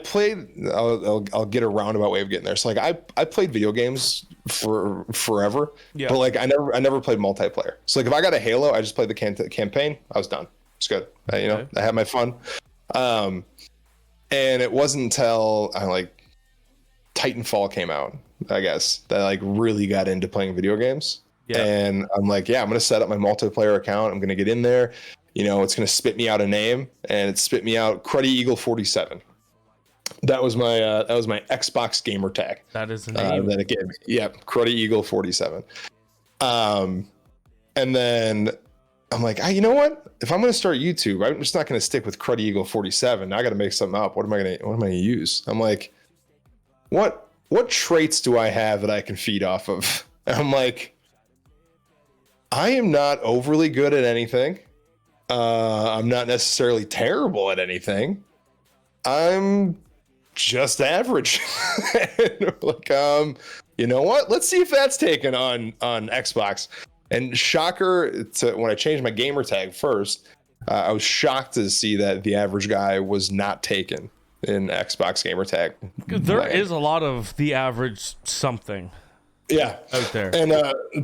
played. I'll get a roundabout way of getting there. So like I played video games for forever, but like I never played multiplayer. So like if I got a Halo, I just played the campaign. I was done. It's good. I had my fun. And it wasn't until like Titanfall came out, I guess, that I like really got into playing video games. Yeah. And I'm like, I'm gonna set up my multiplayer account. I'm gonna get in there. It's gonna spit me out a name, and it spit me out Cruddy Eagle 47. That was my Xbox gamer tag. That is the name that it gave me. Yeah, Cruddy Eagle 47. And then I'm like, you know what? If I'm going to start YouTube, I'm just not going to stick with Cruddy Eagle 47. I got to make something up. What am I going to use? I'm like, what traits do I have that I can feed off of? And I'm like, I am not overly good at anything. I'm not necessarily terrible at anything. I'm just average. Like, you know what? Let's see if that's taken on Xbox. And shocker, when I changed my gamer tag first, I was shocked to see that the average guy was not taken in Xbox gamer tag. There is a lot of the average something. Yeah, out there. And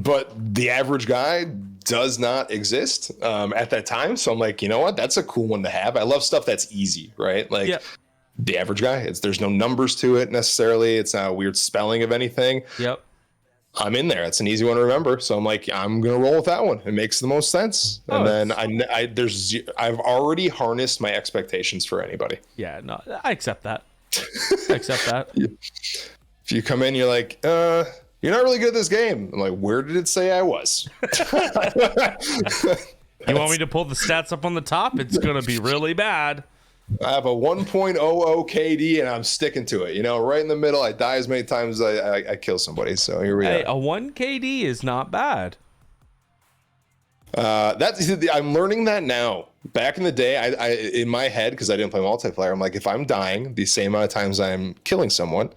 but the average guy does not exist at that time. So I'm like, you know what? That's a cool one to have. I love stuff that's easy, right? Like the average guy. There's no numbers to it necessarily. It's not a weird spelling of anything. Yep. I'm in there. It's an easy one to remember. So I'm like, I'm going to roll with that one. It makes the most sense. And then I've already harnessed my expectations for anybody. Yeah, no, I accept that. I accept that. If you come in, you're like, you're not really good at this game. I'm like, where did it say I was? You want me to pull the stats up on the top? It's going to be really bad. I have a 1.00 KD and I'm sticking to it. Right in the middle. I die as many times as I kill somebody. So here we are. A 1 KD is not bad. I'm learning that now. Back in the day, I in my head, because I didn't play multiplayer, I'm like, if I'm dying the same amount of times I'm killing someone,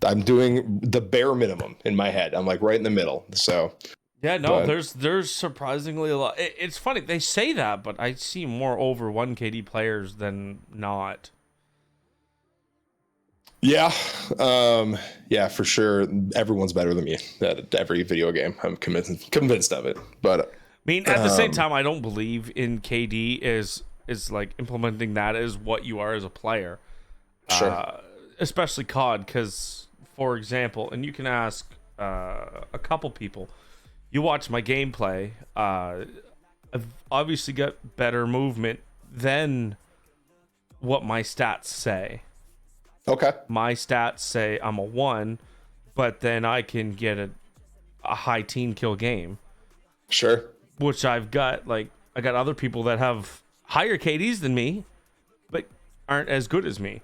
I'm doing the bare minimum in my head. I'm like right in the middle. So yeah, no, there's surprisingly a lot. It's funny they say that, but I see more over 1 KD players than not. Yeah, yeah, for sure. Everyone's better than me at every video game. I'm convinced of it. But I mean, at the same time, I don't believe in KD is like implementing that as what you are as a player. Sure. Especially COD, because for example, and you can ask a couple people. You watch my gameplay. I've obviously got better movement than what my stats say. Okay. My stats say I'm a 1, but then I can get a high teen kill game. Sure. Which I got other people that have higher KDs than me, but aren't as good as me.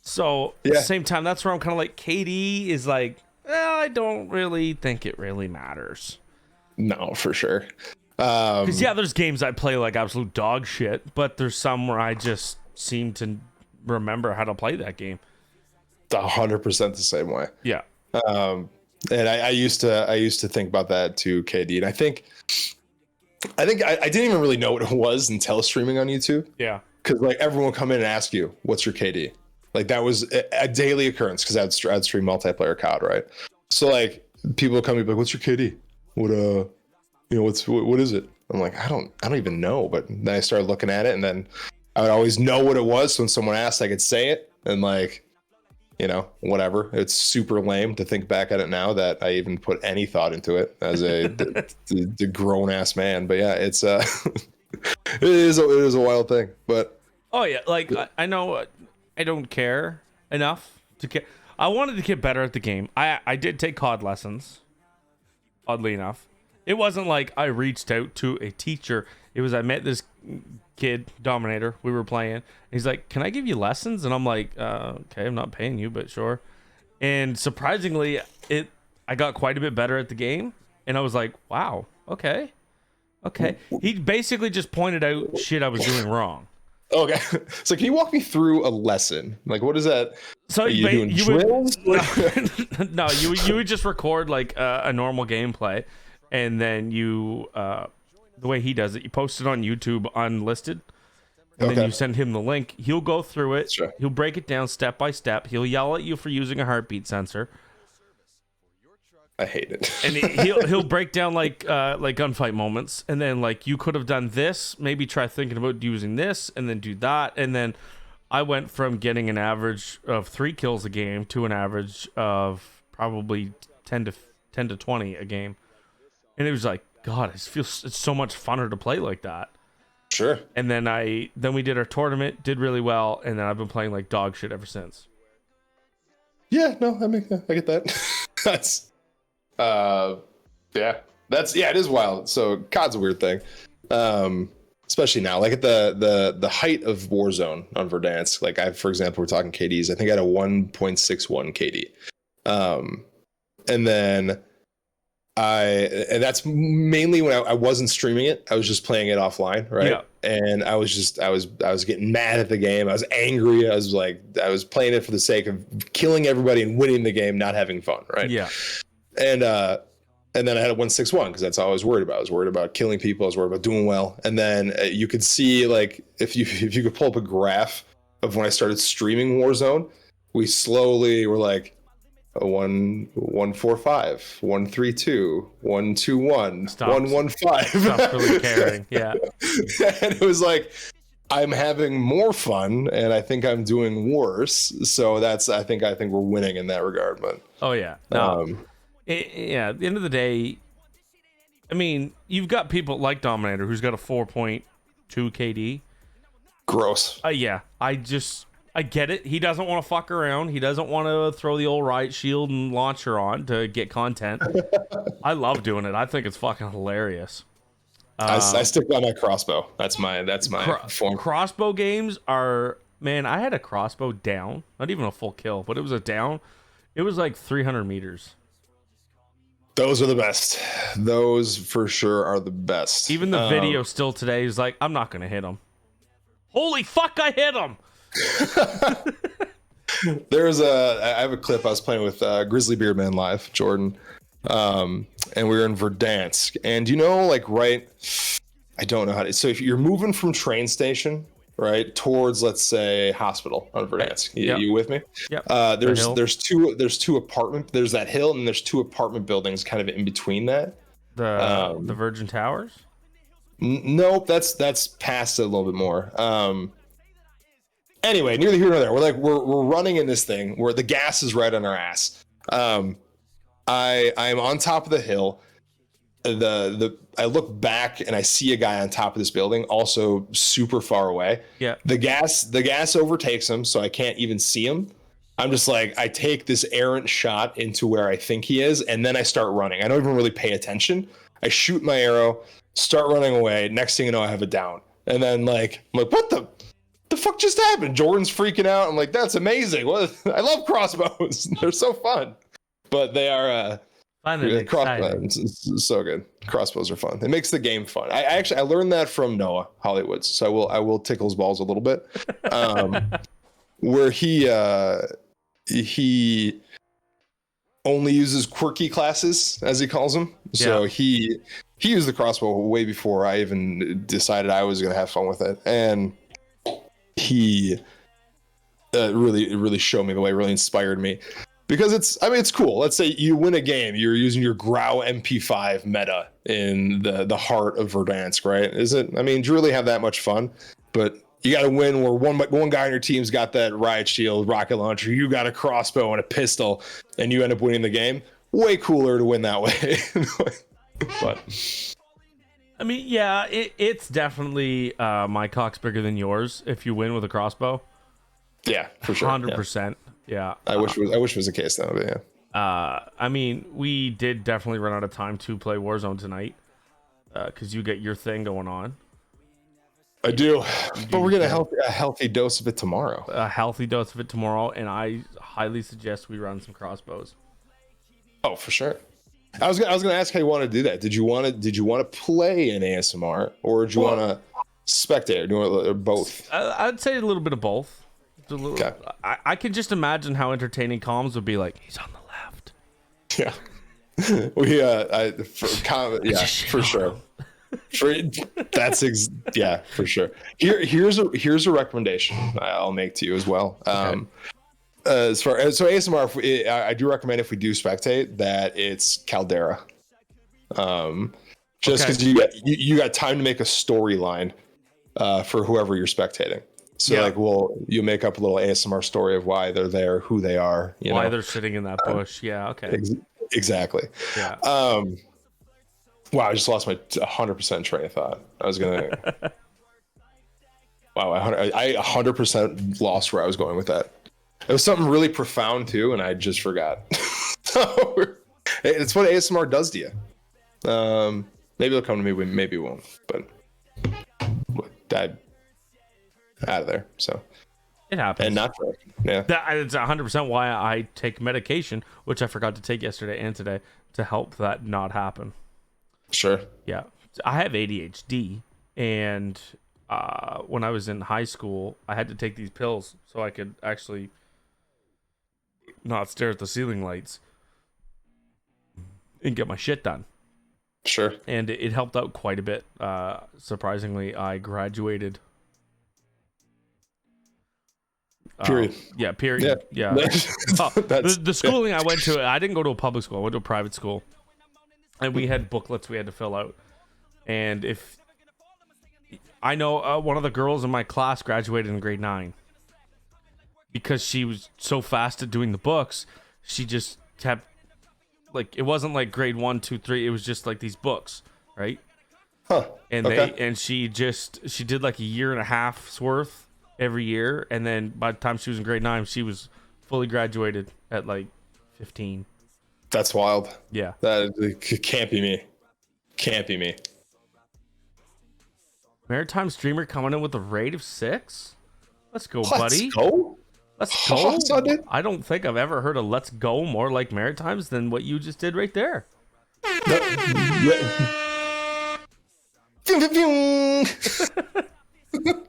So at the same time, that's where I'm kind of like, KD is like, I don't really think it really matters. No, for sure. Because there's games I play like absolute dog shit, but there's some where I just seem to remember how to play that game. 100% the same way. Yeah. And I used to think about that too, KD, and I think I didn't even really know what it was until streaming on YouTube. Yeah. Because like everyone would come in and ask you, "What's your KD?" Like that was a daily occurrence because I'd stream multiplayer COD, right? So like people would come and be like, "What's your KD? What what is it?" I'm like, I don't even know. But then I started looking at it, and then I would always know what it was. So when someone asked, I could say it, and like, whatever. It's super lame to think back at it now that I even put any thought into it as the grown ass man. But yeah, it's it is a wild thing. But oh yeah, like I know I don't care enough to care. I wanted to get better at the game. I did take COD lessons. Oddly enough, it wasn't like I reached out to a teacher. It was I met this kid, Dominator. We were playing. He's like, "Can I give you lessons?" And I'm like, "Okay, I'm not paying you, but sure." And surprisingly, I got quite a bit better at the game. And I was like, "Wow, okay." He basically just pointed out shit I was doing wrong. Okay, so can you walk me through a lesson? Like, what is that? So you doing drills? No, you would just record like a normal gameplay, and then you the way he does it, you post it on YouTube unlisted, and then you send him the link. He'll go through it. Sure. He'll break it down step by step. He'll yell at you for using a heartbeat sensor. I hate it. And he'll break down like gunfight moments, and then like you could have done this, maybe try thinking about using this, and then do that. And then I went from getting an average of 3 kills a game to an average of probably 10 to 20 a game. And it was like, God, it's so much funner to play like that. Sure. And then we did our tournament, did really well, and then I've been playing like dog shit ever since. Yeah, no, I get that. That's it is wild. So COD's a weird thing. Especially now, like at the height of Warzone on Verdansk, like for example, we're talking KDs. I think I had a 1.61 KD. And then and that's mainly when I wasn't streaming it. I was just playing it offline, right? Yeah. And I was getting mad at the game. I was angry. I was playing it for the sake of killing everybody and winning the game, not having fun, right? Yeah. And then I had a 161 because that's all I was worried about. I was worried about killing people. I was worried about doing well. And then you could see, like, if you could pull up a graph of when I started streaming Warzone, we slowly were like a 145, 132, 121, 115. Stop really caring. Yeah. And it was like, I'm having more fun, and I think I'm doing worse. So I think we're winning in that regard, man. Oh yeah. No. Yeah, at the end of the day, I mean, you've got people like Dominator who's got a 4.2 KD. Gross. Yeah, I get it. He doesn't want to fuck around. He doesn't want to throw the old riot shield and launcher on to get content. I love doing it. I think it's fucking hilarious. I stick by my crossbow. That's my form. Crossbow games are, man, I had a crossbow down. Not even a full kill, but it was a down. It was like 300 meters. Those are the best. Those for sure are the best. Even the video still today is like, I'm not going to hit him. Holy fuck, I hit him. I have a clip I was playing with Grizzly Beard Man Live, Jordan. And we were in Verdansk. And I don't know how to. So if you're moving from train station, right, towards, let's say, hospital on Verdansk. You with me? Yep. There's two apartment. There's that hill, and there's two apartment buildings kind of in between that. The Virgin Towers? Nope, that's past it a little bit more. Anyway, neither here nor there. We're running in this thing where the gas is right on our ass. I'm on top of the hill. I look back and I see a guy on top of this building, also super far away. Yeah. The gas overtakes him, so I can't even see him. I'm just like, I take this errant shot into where I think he is, and then I start running. I don't even really pay attention. I shoot my arrow, start running away. Next thing you know, I have it down. And then I'm like, what the fuck just happened? Jordan's freaking out. I'm like, that's amazing. I love crossbows. They're so fun. But they are crossbows. It's so good. Crossbows are fun. It makes the game fun. I learned that from Noah Hollywoods. So I will tickle his balls a little bit. Where he only uses quirky classes, as he calls them. So he used the crossbow way before I even decided I was going to have fun with it. And he really showed me the way, really inspired me, because it's cool. Let's say you win a game, you're using your Grau MP5 meta in the heart of Verdansk, right? Do you really have that much fun? But you got to win where one guy on your team's got that riot shield, rocket launcher, you got a crossbow and a pistol, and you end up winning the game. Way cooler to win that way. But I mean, yeah, it's definitely my cock's bigger than yours if you win with a crossbow. Yeah, for sure. 100%. Yeah. I wish it was the case though, but yeah. I mean, we did definitely run out of time to play Warzone tonight because you get your thing going on. I do, but we're getting a healthy dose of it tomorrow. A healthy dose of it tomorrow, and I highly suggest we run some crossbows. Oh, for sure. I was gonna ask how you want to do that. Did you want to play in ASMR, or did you want to spectate, or both? I'd say a little bit of both. Okay. I can just imagine how entertaining comms would be. Like, he's on the left. Yeah. For sure. For sure. Here's a recommendation I'll make to you as well. Okay. So ASMR, I do recommend, if we do spectate, that it's Caldera. Just because you got time to make a storyline for whoever you're spectating. So you'll make up a little ASMR story of why they're there, who they are, why they're sitting in that bush. Yeah. Okay. Exactly. Yeah. Wow, I just lost my 100% train of thought. I was gonna. Wow, I 100% lost where I was going with that. It was something really profound too, and I just forgot. It's what ASMR does to you. Maybe it'll come to me, maybe it won't. But died out of there. So it happens. And not for yeah. It's 100% why I take medication, which I forgot to take yesterday and today, to help that not happen. Sure. Yeah, I have ADHD, and when I was in high school, I had to take these pills so I could actually not stare at the ceiling lights and get my shit done. Sure. And it helped out quite a bit. Surprisingly, I graduated. Period. Yeah, period. Yeah. The schooling I went to, I didn't go to a public school. I went to a private school. And we had booklets we had to fill out. And if I know one of the girls in my class graduated in grade 9 because she was so fast at doing the books, she just kept like it wasn't like grade 1, 2, 3. It was just like these books, right? Huh. And she did like a year and a half's worth every year, and then by the time she was in grade 9, she was fully graduated at like 15. That's wild. Yeah. That can't be me. Can't be me. Maritime streamer coming in with a rate of 6. Let's go, buddy. Let's go. Let's go. I don't think I've ever heard a "let's go" more like Maritimes than what you just did right there.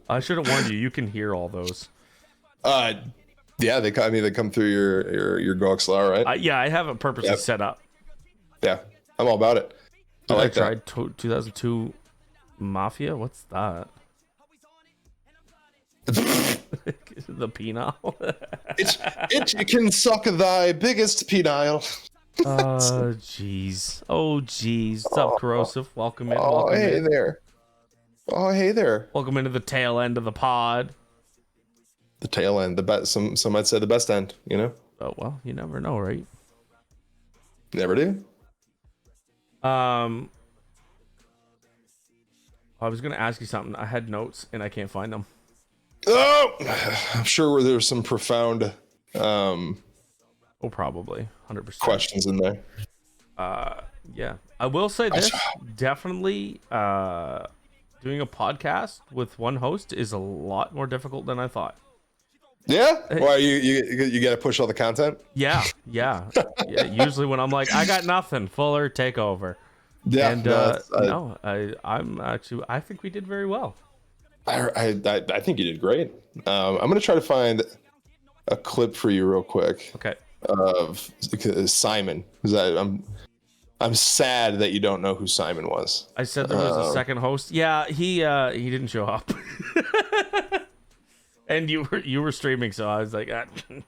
I should have warned you. You can hear all those. Yeah, they come through your GoXLR, right? Yeah, I have it purposely set up. Yeah, I'm all about it. I like tried 2002 Mafia. What's that? The penile. it can suck thy biggest penile. Oh jeez. What's up, Corrosive? Welcome in. Oh, hey there. Welcome into the tail end of the pod. The tail end, the best. Some might say the best end. You know. Oh well, you never know, right? Never do. I was gonna ask you something. I had notes and I can't find them. Oh, I'm sure there's some profound. Probably 100% questions in there. Yeah, I will say this: definitely, doing a podcast with one host is a lot more difficult than I thought. Yeah, why you got to push all the content? Yeah. Usually when I'm like, I got nothing, Fuller, take over. Yeah, and I think we did very well. I think you did great. I'm gonna try to find a clip for you real quick. Okay. Of Simon, I'm sad that you don't know who Simon was. I said there was a second host. Yeah, he didn't show up. And you were streaming, so I was like,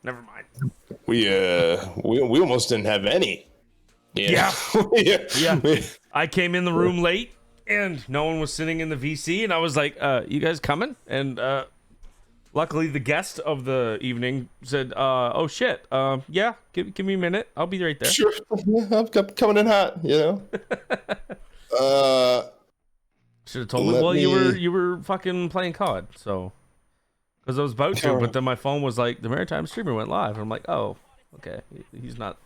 never mind. We almost didn't have any. Yeah. I came in the room late, and no one was sitting in the VC, and I was like, "You guys coming?" And luckily, the guest of the evening said, "Oh shit, yeah, give me a minute, I'll be right there." Sure, I'm coming in hot, you know. Should have told me. Well, you were fucking playing COD, so. Because I was about to, but then my phone was like, the Maritime streamer went live. I'm like, oh, okay. He's not.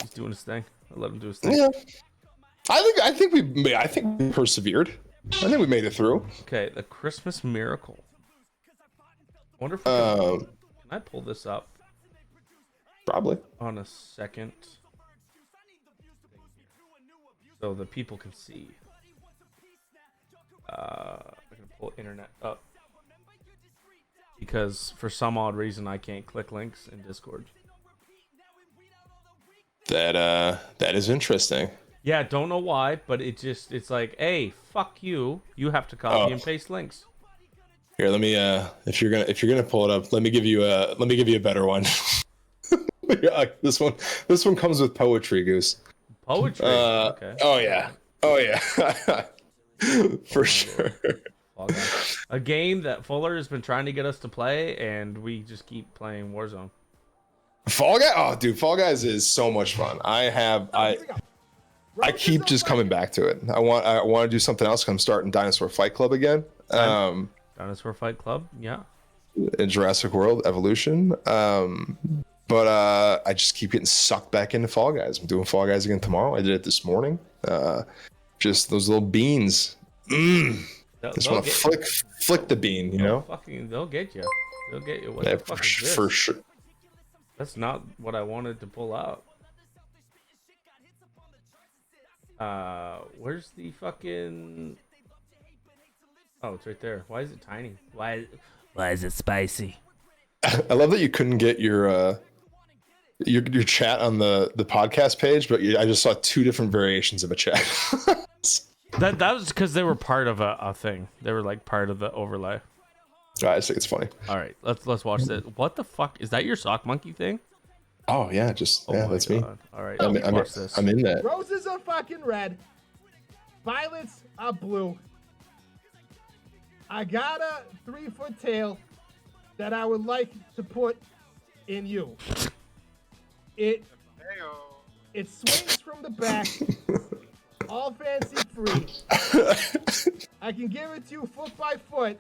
He's doing his thing. I let him do his thing. Yeah, I think we persevered. I think we made it through. Okay, the Christmas Miracle. I wonder if can I pull this up? Probably. On a second, so the people can see. I can pull internet up. Because for some odd reason I can't click links in Discord. That is interesting. Yeah, don't know why, but it's like, hey, fuck you. You have to copy and paste links. Here, let me if you're gonna pull it up, let me give you a better one. This one comes with poetry, Goose. Poetry. Okay. Oh yeah. For sure. A game that Fuller has been trying to get us to play, and we just keep playing Warzone. Fall Guys? Oh, dude, Fall Guys is so much fun. I keep just coming back to it. I want to do something else. I'm starting Dinosaur Fight Club again. Dinosaur Fight Club, yeah. In Jurassic World Evolution. But I just keep getting sucked back into Fall Guys. I'm doing Fall Guys again tomorrow. I did it this morning. Just those little beans. Just want to flick the bean, you know? They'll get you. They'll get you. What yeah, the fuck is this? For sure. That's not what I wanted to pull out. Where's the fucking... Oh, it's right there. Why is it tiny? Why is it spicy? I love that you couldn't get your chat on the podcast page, but I just saw two different variations of a chat. That was because they were part of a thing. They were like part of the overlay. I just think it's funny. All right, let's watch this. What the fuck is that? Your sock monkey thing? Oh yeah, that's me. All right, watch this. I'm in that. Roses are fucking red. Violets are blue. I got a 3-foot tail that I would like to put in you. It It swings from the back. All fancy free. I can give it to you foot by foot,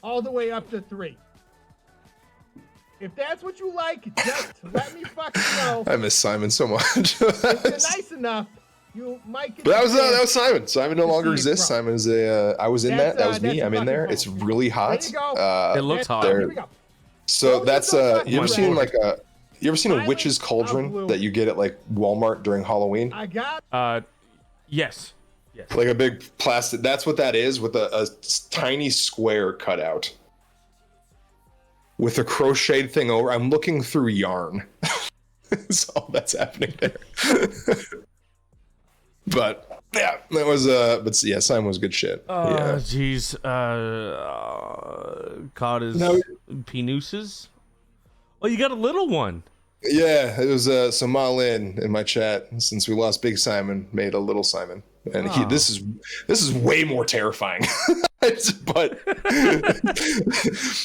all the way up to 3. If that's what you like, just let me fucking know. I miss Simon so much. If you're nice enough, you might get. But that was Simon. Simon no longer see it exists. from. Simon is a. I was in That's, that. That was that's me. a I'm in there. fucking It's phone. really hot. There you go. It looks hot. there- Here we go. So Those that's are the you ever fucking seen reds. like a you ever seen a Violet witch's of cauldron blue. that you get at like Walmart during Halloween? I got. Yes. Like a big plastic. That's what that is, with a tiny square cut out with a crocheted thing over. I'm looking through yarn. That's all that's happening there. But yeah, that was but yeah, Simon was good shit. Yeah. Jeez. Caught his No. penises. Oh, you got a little one. Yeah, it was so Ma Lin in my chat, since we lost Big Simon, made a little Simon. And Oh. this is way more terrifying. But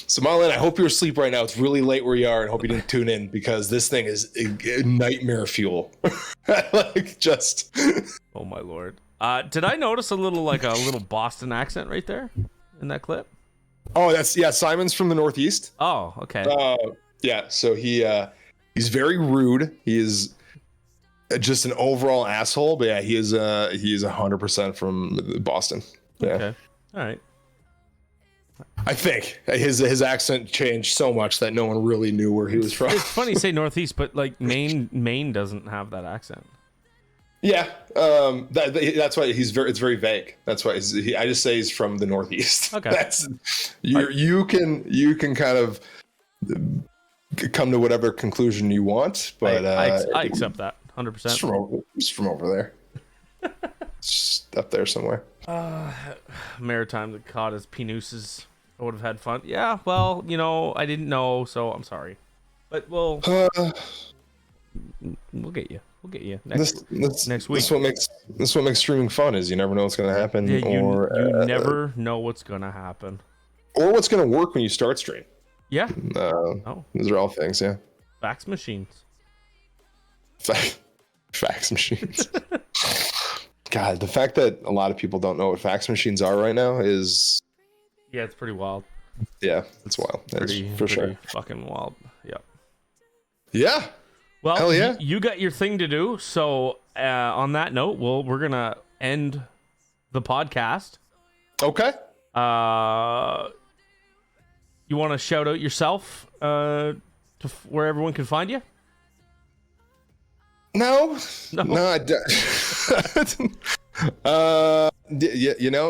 so Ma Lin, I hope you're asleep right now. It's really late where you are, and hope you didn't tune in, because this thing is nightmare fuel. Like, just Oh my lord. Did I notice a little Boston accent right there in that clip? oh, that's Simon's from the Northeast. Oh, okay. Yeah, so he's very rude. He is just an overall asshole, but yeah, he is 100% from Boston. Yeah. Okay. All right. I think his accent changed so much that no one really knew where he was from. It's funny you say Northeast, but like Maine doesn't have that accent. Yeah, that's why it's very vague. That's why I just say he's from the Northeast. Okay. That's you can kind of come to whatever conclusion you want, but I accept that 100%. It's from over there. Just up there somewhere. Maritime that caught his penises. I would have had fun. Yeah, well, I didn't know, so I'm sorry. But we'll get you. We'll get you next week. This what makes streaming fun, is you never know what's going to happen, Yeah, you or never know what's gonna happen. or what's going to work when you start stream. Yeah. Those are all things. Yeah. Fax machines. Fax machines. God, the fact that a lot of people don't know what fax machines are right now is, Yeah, it's pretty wild. yeah, it's wild. That's for sure. Pretty fucking wild. Yeah. Yeah. Well, Hell yeah. You got your thing to do. So on that note, we're gonna end the podcast. Okay. You want to shout out yourself to where everyone can find you? No, I don't.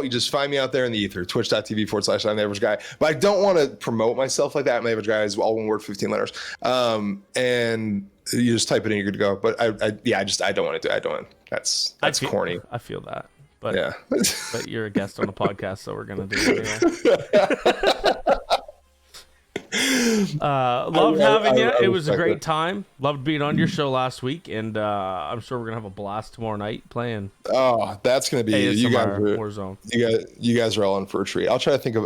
You just find me out there in the ether, twitch.tv/imtheaverageguy. But I don't want to promote myself like that. imtheaverageguy is all one word, 15 letters. And you just type it in, you're good to go. But I don't want to do it. I don't want to. That's corny. I feel that. But Yeah. but you're a guest on the podcast, so we're gonna do it anyway. Loved having you. It was a great time. Loved being on your show last week, and I'm sure we're gonna have a blast tomorrow night playing Oh, that's gonna be ASMR Warzone. You guys are all in for a treat. I'll try to think of.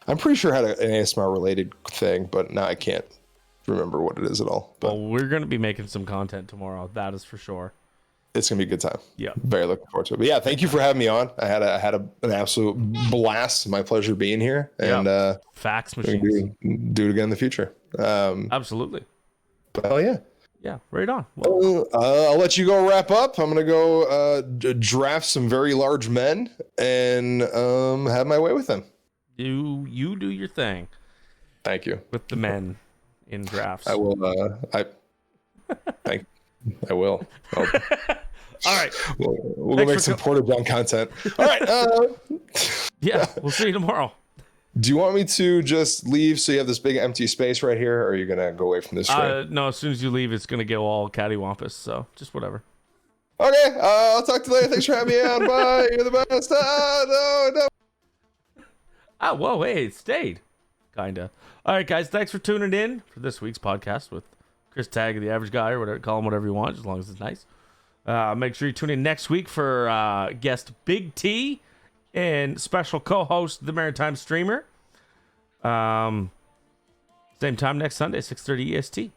I'm pretty sure I had an ASMR related thing, but now I can't remember what it is at all. But Well, we're gonna be making some content tomorrow. That is for sure. it's gonna be a good time. Yeah. Very looking forward to it. But yeah, thank you for having me on. I had an absolute blast. My pleasure being here, and Fax we can machines. do it again in the future. Absolutely. But hell yeah. Yeah. Right on. Well, I'll let you go wrap up. I'm gonna go draft some very large men and have my way with them. you do your thing Thank you. with the men in drafts. I will. I will. All right. We'll go Thanks make for some Porta-John content. All right. Yeah. We'll see you tomorrow. Do you want me to just leave so you have this big empty space right here, or are you gonna go away from this stream? No, as soon as you leave, it's gonna go all cattywampus. So just whatever. Okay. I'll talk to you later. Thanks for having me on. Bye. You're the best. No. Ah, whoa, hey, it stayed. Kinda. All right, guys. Thanks for tuning in for this week's podcast with Chris Tagg, the average guy, or whatever. Call him whatever you want, as long as it's nice. Make sure you tune in next week for guest Big T and special co-host the Maritime Streamer. Same time next Sunday, 6:30 EST.